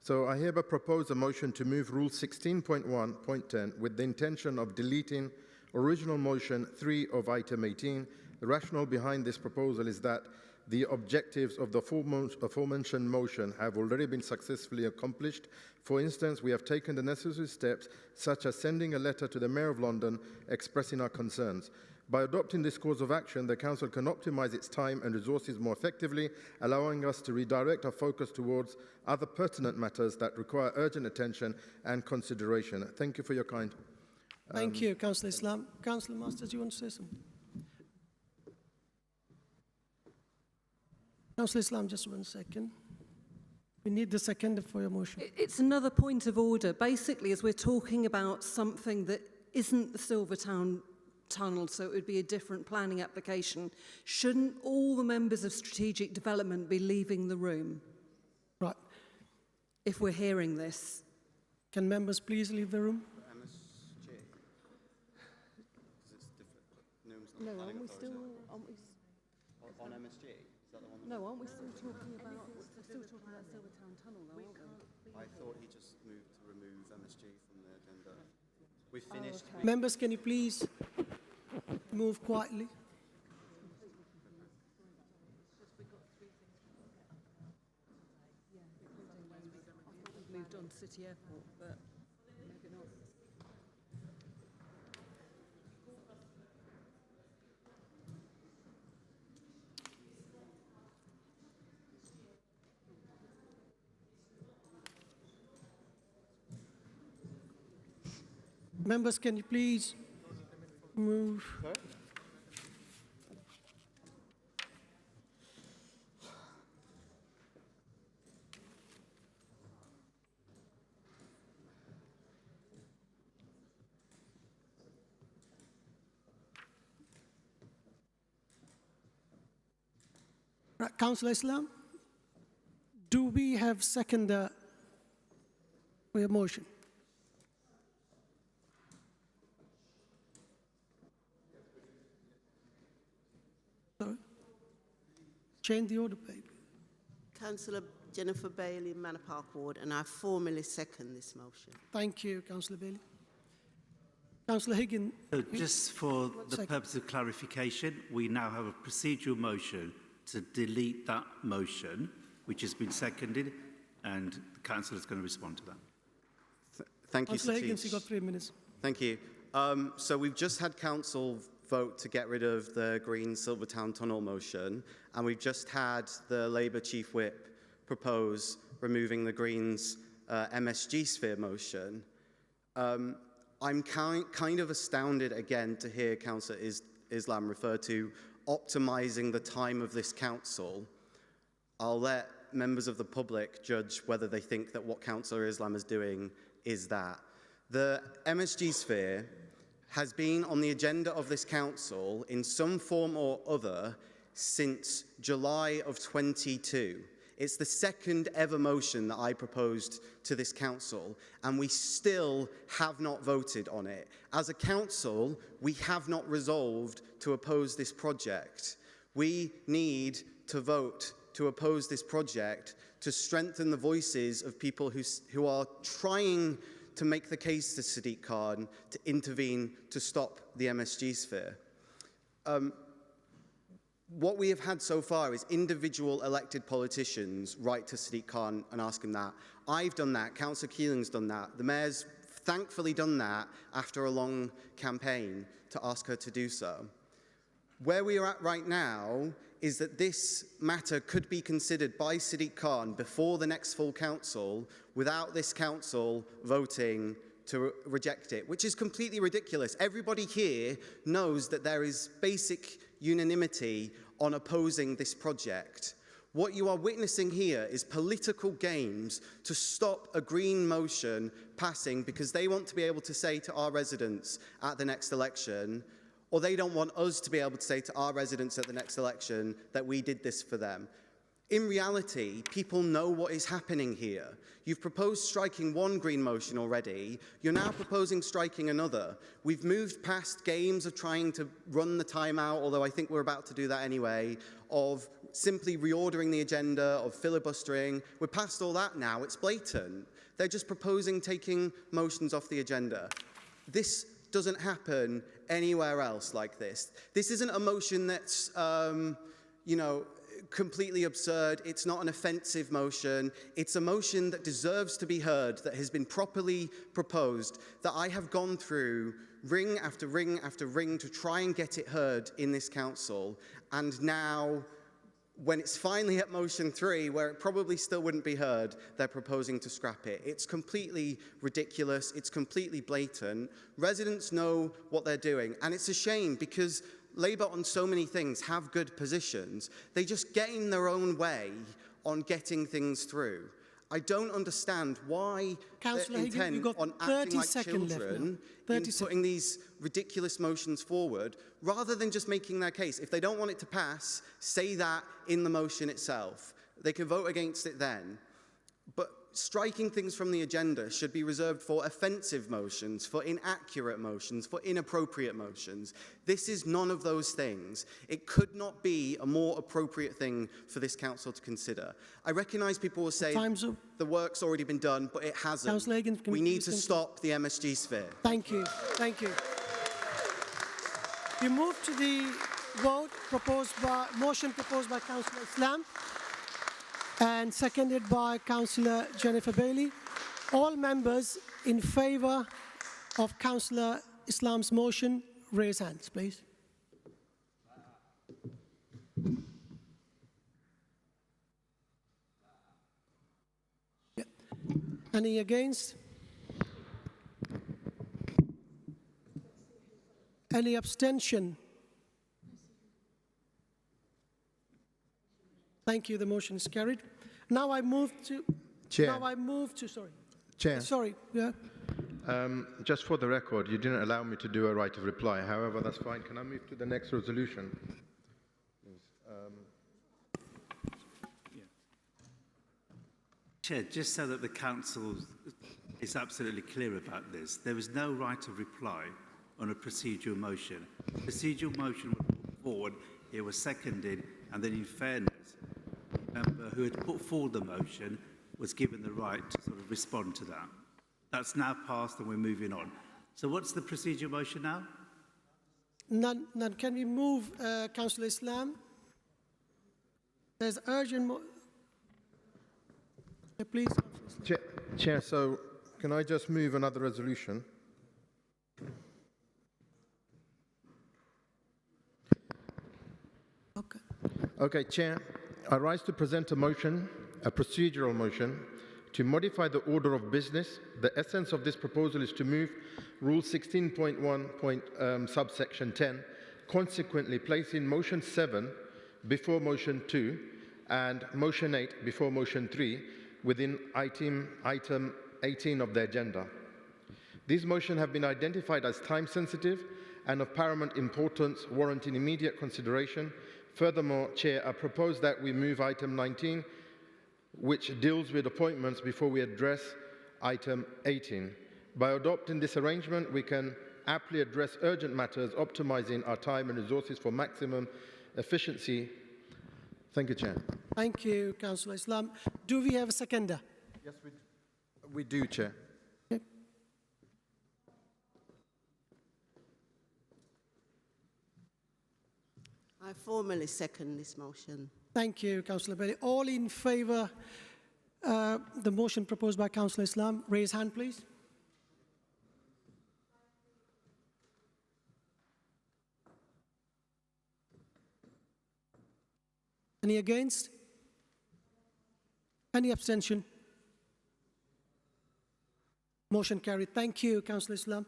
So I hereby propose a motion to move Rule 16.1.10 with the intention of deleting original motion 3 of item 18. The rationale behind this proposal is that the objectives of the aforementioned motion have already been successfully accomplished. For instance, we have taken the necessary steps, such as sending a letter to the Mayor of London expressing our concerns. By adopting this course of action, the Council can optimise its time and resources more effectively, allowing us to redirect our focus towards other pertinent matters that require urgent attention and consideration. Thank you for your kind. Thank you, Councillor Islam. Councillor Masters, do you want to say something? Councillor Islam, just 1 second. We need the second for your motion. It's another point of order. Basically, as we're talking about something that isn't the Silvertown Tunnel, so it would be a different planning application, shouldn't all the members of strategic development be leaving the room? Right. If we're hearing this. Can members please leave the room? No, aren't we still... On MSG? Is that the one? No, aren't we still talking about... We're still talking about Silvertown Tunnel, though, aren't we? I thought he just moved to remove MSG from the agenda. We've finished. Okay. Members, can you please move quietly? We've moved on to City Airport, but maybe not. Members, can you please move? Right, Councillor Islam, do we have seconder for your motion? Sorry? Change the order, baby. Councillor Jennifer Bailey, Manor Park Ward, and I formally second this motion. Thank you, Councillor Bailey. Councillor Higgins. Just for the purpose of clarification, we now have a procedural motion to delete that motion, which has been seconded, and the Council is going to respond to that. Thank you, Councillor Satish. Higgins, you've got 3 minutes. Thank you. So we've just had Council vote to get rid of the Green Silvertown Tunnel motion, and we've just had the Labour Chief Whip propose removing the Greens MSG sphere motion. I'm kind of astounded again to hear Councillor Islam refer to optimising the time of this council. I'll let members of the public judge whether they think that what Councillor Islam is doing is that. The MSG sphere has been on the agenda of this council in some form or other since July of 22. It's the second ever motion that I proposed to this council, and we still have not voted on it. As a council, we have not resolved to oppose this project. We need to vote to oppose this project to strengthen the voices of people who are trying to make the case to Sadiq Khan to intervene to stop the MSG sphere. What we have had so far is individual elected politicians write to Sadiq Khan and ask him that. I've done that, Councillor Keeling's done that, the Mayor's thankfully done that after a long campaign to ask her to do so. Where we are at right now is that this matter could be considered by Sadiq Khan before the next full council without this council voting to reject it, which is completely ridiculous. Everybody here knows that there is basic unanimity on opposing this project. What you are witnessing here is political games to stop a Green motion passing because they want to be able to say to our residents at the next election, or they don't want us to be able to say to our residents at the next election that we did this for them. In reality, people know what is happening here. You've proposed striking one green motion already. You're now proposing striking another. We've moved past games of trying to run the time out, although I think we're about to do that anyway, of simply reordering the agenda, of filibustering. We're past all that now. It's blatant. They're just proposing taking motions off the agenda. This doesn't happen anywhere else like this. This isn't a motion that's, completely absurd. It's not an offensive motion. It's a motion that deserves to be heard, that has been properly proposed, that I have gone through ring after ring after ring to try and get it heard in this council. And now, when it's finally at motion 3, where it probably still wouldn't be heard, they're proposing to scrap it. It's completely ridiculous. It's completely blatant. Residents know what they're doing. And it's a shame because Labour on so many things have good positions. They just get in their own way on getting things through. I don't understand why they're intent on acting like children in putting these ridiculous motions forward, rather than just making their case. If they don't want it to pass, say that in the motion itself. They can vote against it then. But striking things from the agenda should be reserved for offensive motions, for inaccurate motions, for inappropriate motions. This is none of those things. It could not be a more appropriate thing for this council to consider. I recognise people will say the work's already been done, but it hasn't. Councillor Higgins, we need to stop the MSG sphere. Thank you. Thank you. We move to the vote motion proposed by Councillor Islam and seconded by Councillor Jennifer Bailey. All members in favour of Councillor Islam's motion, raise hands, please. Yeah. Any against? Any abstention? Thank you. The motion is carried. Now I move to. Chair. Now I move to. Sorry. Chair. Sorry. Yeah. Just for the record, you didn't allow me to do a right of reply. However, that's fine. Can I move to the next resolution? Chair, just so that the council is absolutely clear about this, there is no right of reply on a procedural motion. Procedural motion was put forward, it was seconded, and then in fairness, the member who had put forward the motion was given the right to sort of respond to that. That's now passed and we're moving on. So what's the procedural motion now? None. Can we move, Councillor Islam? There's urgent. Yeah, please. Chair, so can I just move another resolution? Okay, Chair, I rise to present a motion, a procedural motion, to modify the order of business. The essence of this proposal is to move Rule 16.1, subsection 10, consequently placing Motion 7 before Motion 2 and Motion 8 before Motion 3 within item 18 of the agenda. These motions have been identified as time-sensitive and of paramount importance, warranting immediate consideration. Furthermore, Chair, I propose that we move item 19, which deals with appointments, before we address item 18. By adopting this arrangement, we can aptly address urgent matters, optimizing our time and resources for maximum efficiency. Thank you, Chair. Thank you, Councillor Islam. Do we have a seconder? Yes, we do, Chair. Okay. I formally second this motion. Thank you, Councillor Bailey. All in favour the motion proposed by Councillor Islam, raise hand, please. Any against? Any abstention? Motion carried. Thank you, Councillor Islam.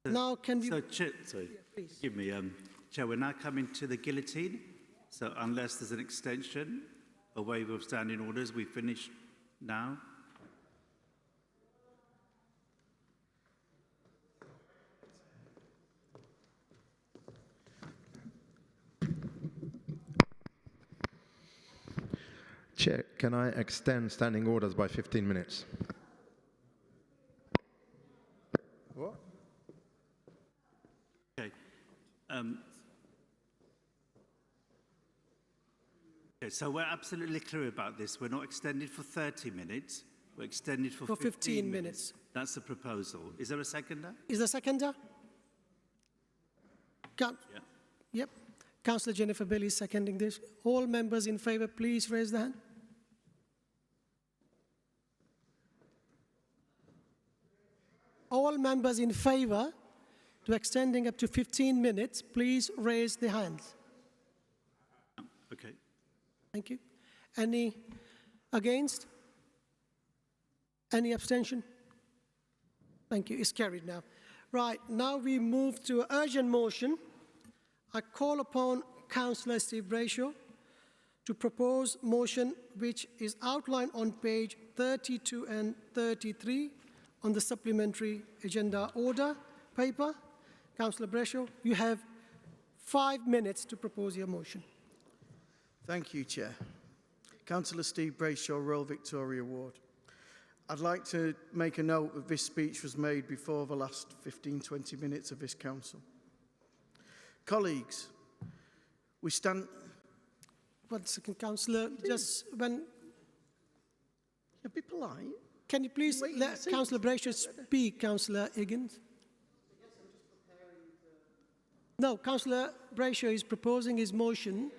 Now, can we... Chair, sorry, yeah, give me, Chair, we're now coming to the guillotine. So unless there's an extension, a waiver of standing orders, we finish now. Chair, can I extend standing orders by 15 minutes? What? Okay. Okay, so we're absolutely clear about this. We're not extended for 30 minutes. We're extended for 15 minutes. That's the proposal. Is there a seconder? Is there a seconder? Yeah. Yep. Councillor Jennifer Bailey is seconding this. All members in favour, please raise their hand. All members in favour to extending up to 15 minutes, please raise their hands. Okay. Thank you. Any against? Any abstention? Thank you. It's carried now. Right, now we move to urgent motion. I call upon Councillor Steve Brayshaw to propose motion which is outlined on page 32 and 33 on the supplementary agenda order paper. Councillor Brayshaw, you have 5 minutes to propose your motion. Thank you, Chair. Councillor Steve Brayshaw, Royal Victoria Ward. I'd like to make a note that this speech was made before the last 15-20 minutes of this council. Colleagues, we stand... 1 second, Councillor, just when... Yeah, be polite. Can you please let Councillor Brayshaw speak, Councillor Higgins? No, Councillor Brayshaw is proposing his motion.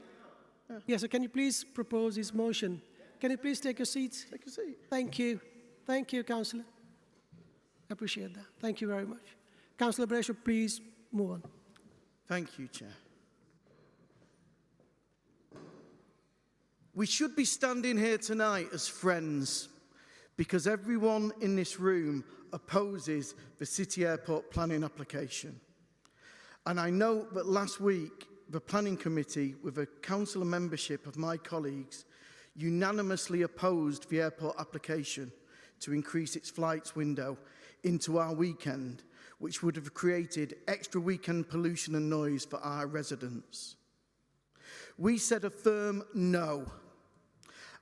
Yes, so can you please propose his motion? Can you please take your seats? Take a seat. Thank you. Thank you, Councillor. I appreciate that. Thank you very much. Councillor Brayshaw, please move on. Thank you, Chair. We should be standing here tonight as friends because everyone in this room opposes the City Airport planning application. And I note that last week, the Planning Committee, with a councillor membership of my colleagues, unanimously opposed the airport application to increase its flights window into our weekend, which would have created extra weekend pollution and noise for our residents. We said a firm no,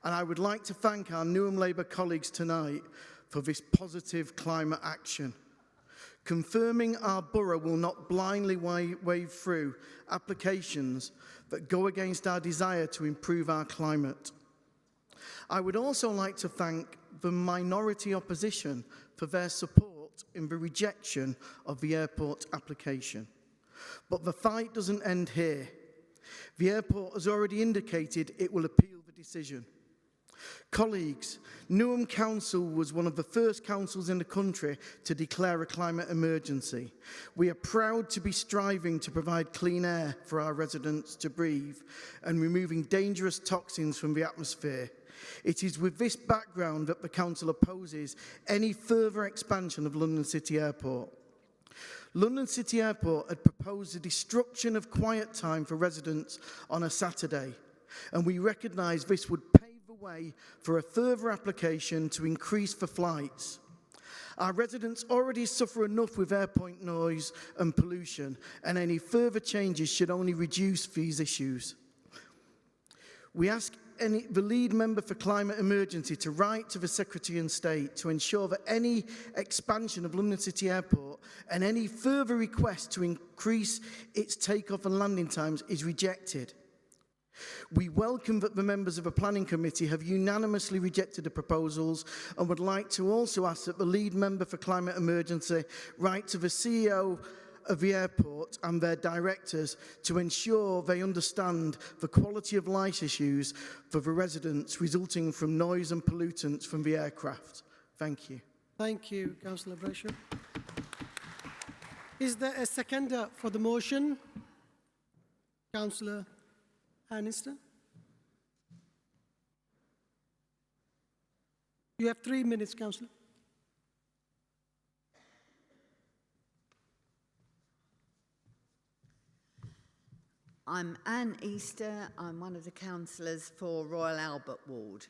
and I would like to thank our Newham Labour colleagues tonight for this positive climate action, confirming our borough will not blindly wave through applications that go against our desire to improve our climate. I would also like to thank the minority opposition for their support in the rejection of the airport application. But the fight doesn't end here. The airport has already indicated it will appeal the decision. Colleagues, Newham Council was one of the first councils in the country to declare a climate emergency. We are proud to be striving to provide clean air for our residents to breathe and removing dangerous toxins from the atmosphere. It is with this background that the Council opposes any further expansion of London City Airport. London City Airport had proposed the destruction of quiet time for residents on a Saturday, and we recognise this would pave the way for a further application to increase the flights. Our residents already suffer enough with airport noise and pollution, and any further changes should only reduce these issues. We ask the lead member for climate emergency to write to the Secretary of State to ensure that any expansion of London City Airport and any further request to increase its takeoff and landing times is rejected. We welcome that the members of the Planning Committee have unanimously rejected the proposals and would like to also ask that the lead member for climate emergency write to the CEO of the airport and their directors to ensure they understand the quality of life issues for the residents resulting from noise and pollutants from the aircraft. Thank you. Thank you, Councillor Brayshaw. Is there a seconder for the motion? Councillor Aniston? You have 3 minutes, Councillor. I'm Anne Easter. I'm one of the councillors for Royal Albert Ward.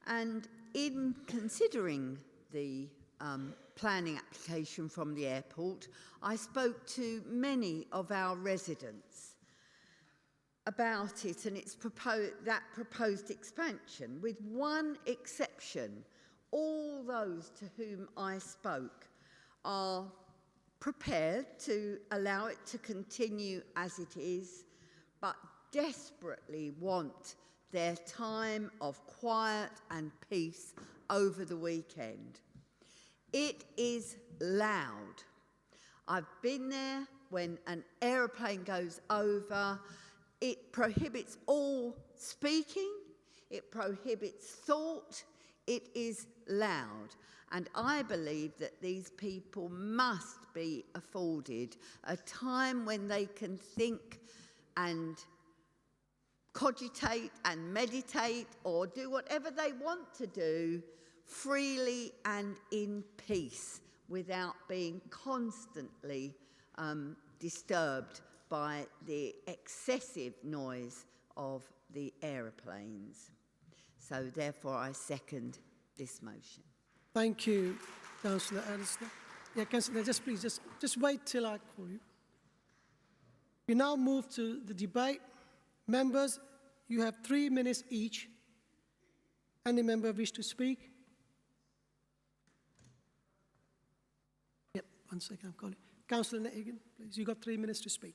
And in considering the planning application from the airport, I spoke to many of our residents. about it and its proposed expansion, with one exception. All those to whom I spoke are prepared to allow it to continue as it is, but desperately want their time of quiet and peace over the weekend. It is loud. I've been there when an aeroplane goes over. It prohibits all speaking. It prohibits thought. It is loud. And I believe that these people must be afforded a time when they can think and cogitate and meditate or do whatever they want to do freely and in peace without being constantly disturbed by the excessive noise of the aeroplanes. So therefore I second this motion. Thank you, Councillor Alistair. Yeah, Councillor, just please, just wait till I call you. We now move to the debate. Members, you have 3 minutes each. Any member wish to speak? Yep, 1 second, I'm calling. Councillor Hagan, please, you've got 3 minutes to speak.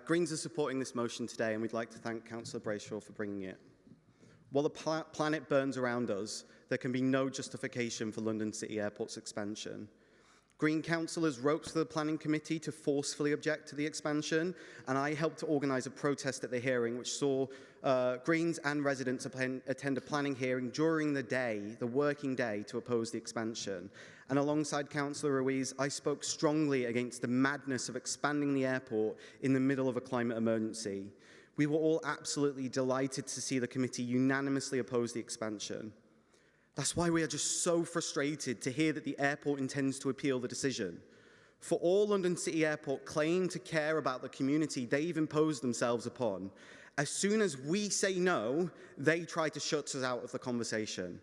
Greens are supporting this motion today, and we'd like to thank Councillor Brayshaw for bringing it. While the planet burns around us, there can be no justification for London City Airport's expansion. Green councillors wrote to the Planning Committee to forcefully object to the expansion, and I helped to organise a protest at the hearing which saw Greens and residents attend a planning hearing during the day, the working day, to oppose the expansion. And alongside Councillor Ruiz, I spoke strongly against the madness of expanding the airport in the middle of a climate emergency. We were all absolutely delighted to see the committee unanimously oppose the expansion. That's why we are just so frustrated to hear that the airport intends to appeal the decision. For all London City Airport claim to care about the community they've imposed themselves upon, as soon as we say no, they try to shut us out of the conversation.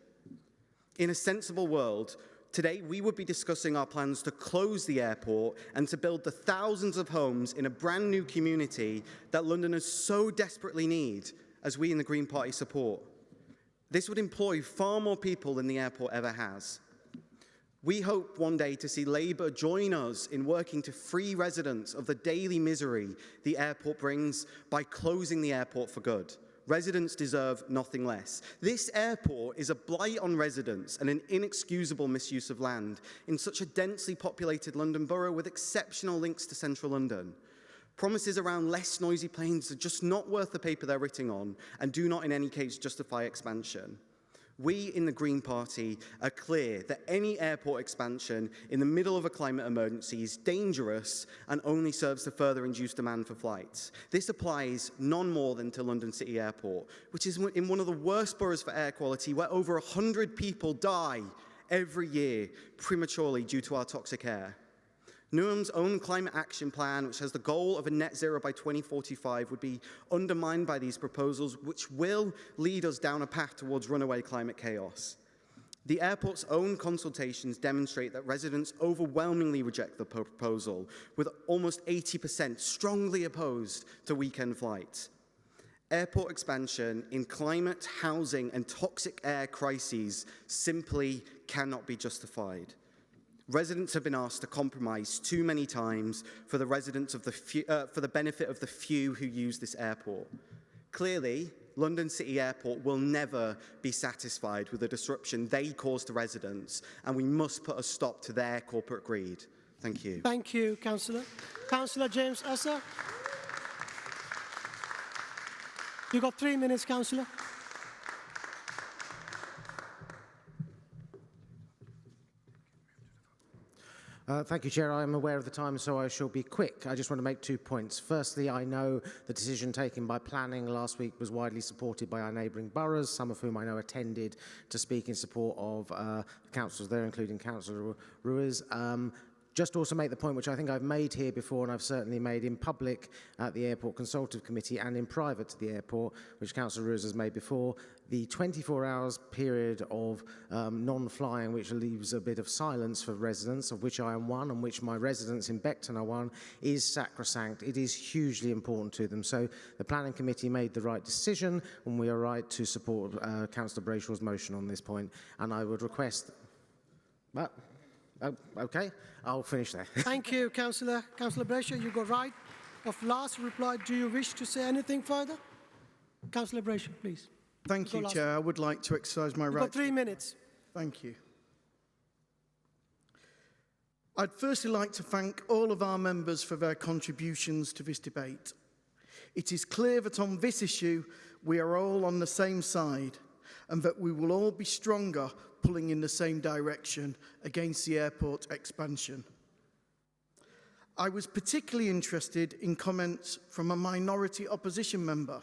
In a sensible world, today we would be discussing our plans to close the airport and to build the thousands of homes in a brand new community that Londoners so desperately need, as we in the Green Party support. This would employ far more people than the airport ever has. We hope one day to see Labour join us in working to free residents of the daily misery the airport brings by closing the airport for good. Residents deserve nothing less. This airport is a blight on residents and an inexcusable misuse of land in such a densely populated London borough with exceptional links to central London. Promises around less noisy planes are just not worth the paper they're written on and do not in any case justify expansion. We in the Green Party are clear that any airport expansion in the middle of a climate emergency is dangerous and only serves to further induce demand for flights. This applies none more than to London City Airport, which is in one of the worst boroughs for air quality, where over 100 people die every year prematurely due to our toxic air. Newham's own climate action plan, which has the goal of a net zero by 2045, would be undermined by these proposals, which will lead us down a path towards runaway climate chaos. The airport's own consultations demonstrate that residents overwhelmingly reject the proposal, with almost 80% strongly opposed to weekend flights. Airport expansion in climate, housing, and toxic air crises simply cannot be justified. Residents have been asked to compromise too many times for the benefit of the few who use this airport. Clearly, London City Airport will never be satisfied with the disruption they cause to residents, and we must put a stop to their corporate greed. Thank you. Thank you, Councillor. Councillor James Essa. You've got 3 minutes, Councillor. Thank you, Chair. I am aware of the time, so I shall be quick. I just want to make 2 points. Firstly, I know the decision taken by planning last week was widely supported by our neighbouring boroughs, some of whom I know attended to speak in support of councillors there, including Councillor Ruiz. Just also make the point, which I think I've made here before, and I've certainly made in public at the Airport Consultative Committee and in private to the airport, which Councillor Ruse has made before, the 24 hours period of non-flying, which leaves a bit of silence for residents, of which I am one, and which my residents in Beckton are one, is sacrosanct. It is hugely important to them. So the Planning Committee made the right decision, and we are right to support Councillor Brayshaw's motion on this point. And I would request... But, oh, okay, I'll finish there. Thank you, Councillor. Councillor Brayshaw, you got right of last reply. Do you wish to say anything further? Councillor Brayshaw, please. Thank you, Chair. I would like to exercise my right. You've got 3 minutes. Thank you. I'd firstly like to thank all of our members for their contributions to this debate. It is clear that on this issue, we are all on the same side and that we will all be stronger pulling in the same direction against the airport expansion. I was particularly interested in comments from a minority opposition member,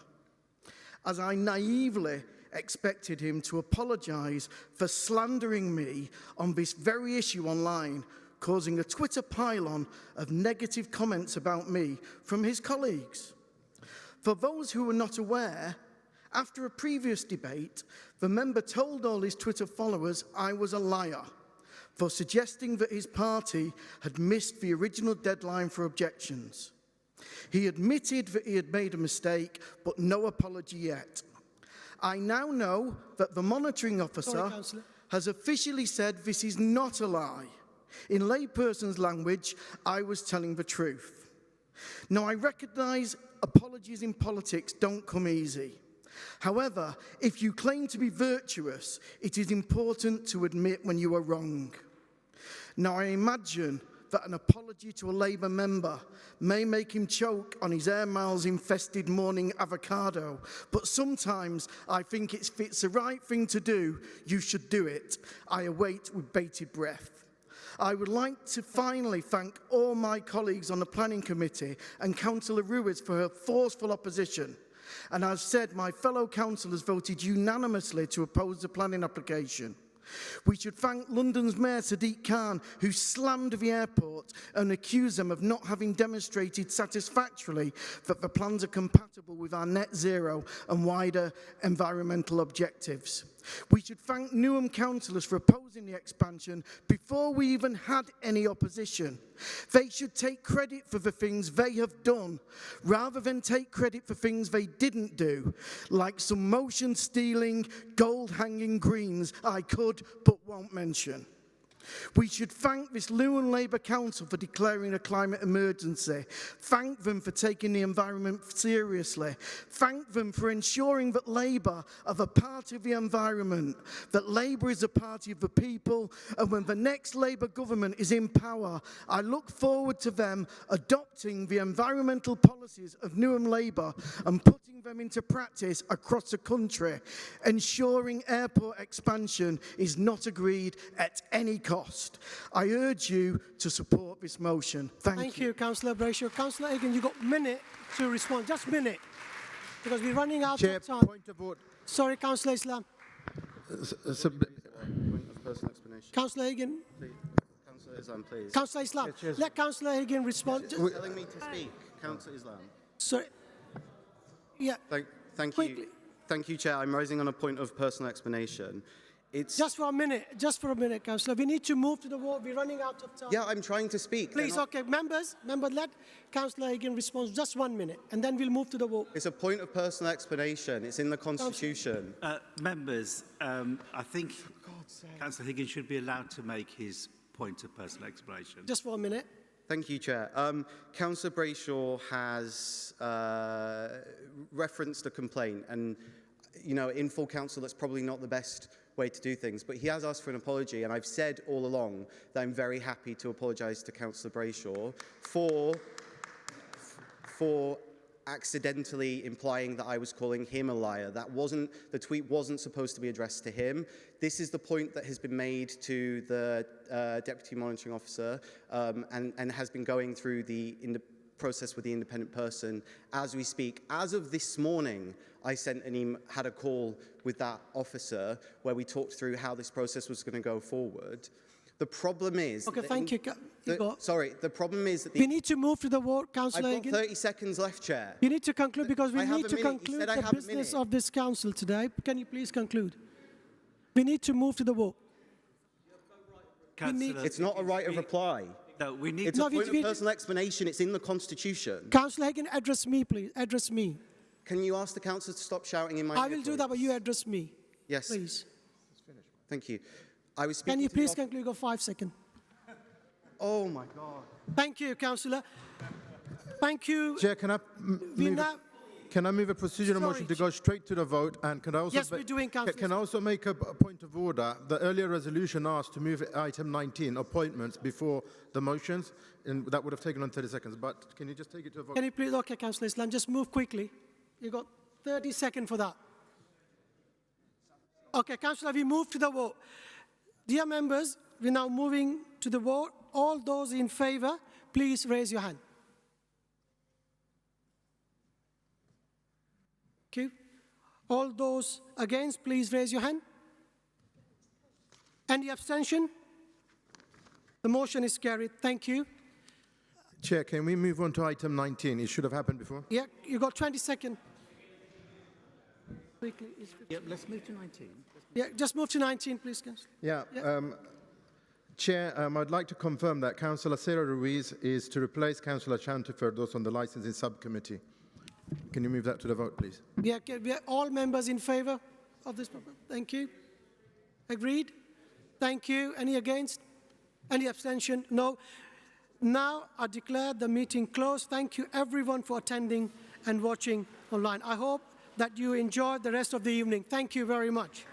as I naively expected him to apologise for slandering me on this very issue online, causing a Twitter pylon of negative comments about me from his colleagues. For those who are not aware, after a previous debate, the member told all his Twitter followers I was a liar for suggesting that his party had missed the original deadline for objections. He admitted that he had made a mistake, but no apology yet. I now know that the monitoring officer has officially said this is not a lie. In layperson's language, I was telling the truth. Now, I recognise apologies in politics don't come easy. However, if you claim to be virtuous, it is important to admit when you are wrong. Now, I imagine that an apology to a Labour member may make him choke on his air miles infested morning avocado, but sometimes I think if it's the right thing to do, you should do it. I await with bated breath. I would like to finally thank all my colleagues on the Planning Committee and Councillor Ruiz for her forceful opposition. And as said, my fellow councillors voted unanimously to oppose the planning application. We should thank London's Mayor Sadiq Khan, who slammed the airport and accused them of not having demonstrated satisfactorily that the plans are compatible with our net zero and wider environmental objectives. We should thank Newham councillors for opposing the expansion before we even had any opposition. They should take credit for the things they have done, rather than take credit for things they didn't do, like some motion-stealing, gold-hanging greens I could but won't mention. We should thank this Newham Labour Council for declaring a climate emergency. Thank them for taking the environment seriously. Thank them for ensuring that Labour are the party of the environment, that Labour is a party of the people, and when the next Labour government is in power, I look forward to them adopting the environmental policies of Newham Labour and putting them into practice across the country, ensuring airport expansion is not agreed at any cost. I urge you to support this motion. Thank you. Councillor Brayshaw. Councillor Egan, you've got a minute to respond. Just a minute, because we're running out of time. Point of order. Sorry, Councillor Islam. Councillor Egan. Councillor Islam, please. Councillor Islam. Let Councillor Egan respond. You're telling me to speak, Councillor Islam. Sorry. Yeah. Thank you. Thank you, Chair. I'm raising on a point of personal explanation. It's just for a minute, Councillor. We need to move to the vote. We're running out of time. Yeah, I'm trying to speak. Please, okay, members, let Councillor Egan respond. Just 1 minute, and then we'll move to the vote. It's a point of personal explanation. It's in the Constitution. Members, I think Councillor Higgins should be allowed to make his point of personal explanation. Just for a minute. Thank you, Chair. Councillor Brayshaw has referenced a complaint, and in full council, that's probably not the best way to do things, but he has asked for an apology, and I've said all along that I'm very happy to apologise to Councillor Brayshaw for accidentally implying that I was calling him a liar. The tweet wasn't supposed to be addressed to him. This is the point that has been made to the Deputy Monitoring Officer and has been going through the process with the independent person as we speak. As of this morning, I had a call with that officer where we talked through how this process was going to go forward. The problem is... Okay, that thank you. Sorry, the problem is that... We need to move to the vote, Councillor I've got Hagan. 30 seconds left, Chair. You need to conclude because we I have need a to minute. You conclude said I the have a business minute. of this council today. Can you please conclude? We need to move to the vote. It's not a right of reply. No, we need It's a point of personal explanation. It's in the Constitution. Councillor Hagan, address me, please. Address me. Can you ask the councillor to stop shouting in my I ear, will do please? that, but you address me. Yes. Please. Thank you. I was speaking Can you to please conclude? You got 5 seconds. Oh, my God. Thank you, Councillor. Thank you. Chair, can I move a procedural motion to go straight to the vote? And can I also Yes, we're doing, Councillor. Can I also make a point of order? The earlier resolution asked to move item 19, appointments, before the motions, and that would have taken on 30 seconds. But can you just take it to a vote? Can you please, okay, Councillor Islam, just move quickly. You got 30 seconds for that. Okay, Councillor, we move to the vote. Dear members, we're now moving to the vote. All those in favour, please raise your hand. Thank you. All those against, please raise your hand. Any abstention? The motion is carried. Thank you. Chair, can we move on to item 19? It should have happened before. Yeah, you got 20 seconds. Quickly. Yeah, let's move to 19. Yeah, just move to 19, please, Councillor. Yeah. Chair, I'd like to confirm that Councillor Sarah Ruiz is to replace Councillor Chantiferdos on the licensing subcommittee. Can you move that to the vote, please? Yeah, all members in favour of this proposal? Thank you. Agreed? Thank you. Any against? Any abstention? No. Now I declare the meeting closed. Thank you everyone for attending and watching online. I hope that you enjoy the rest of the evening. Thank you very much.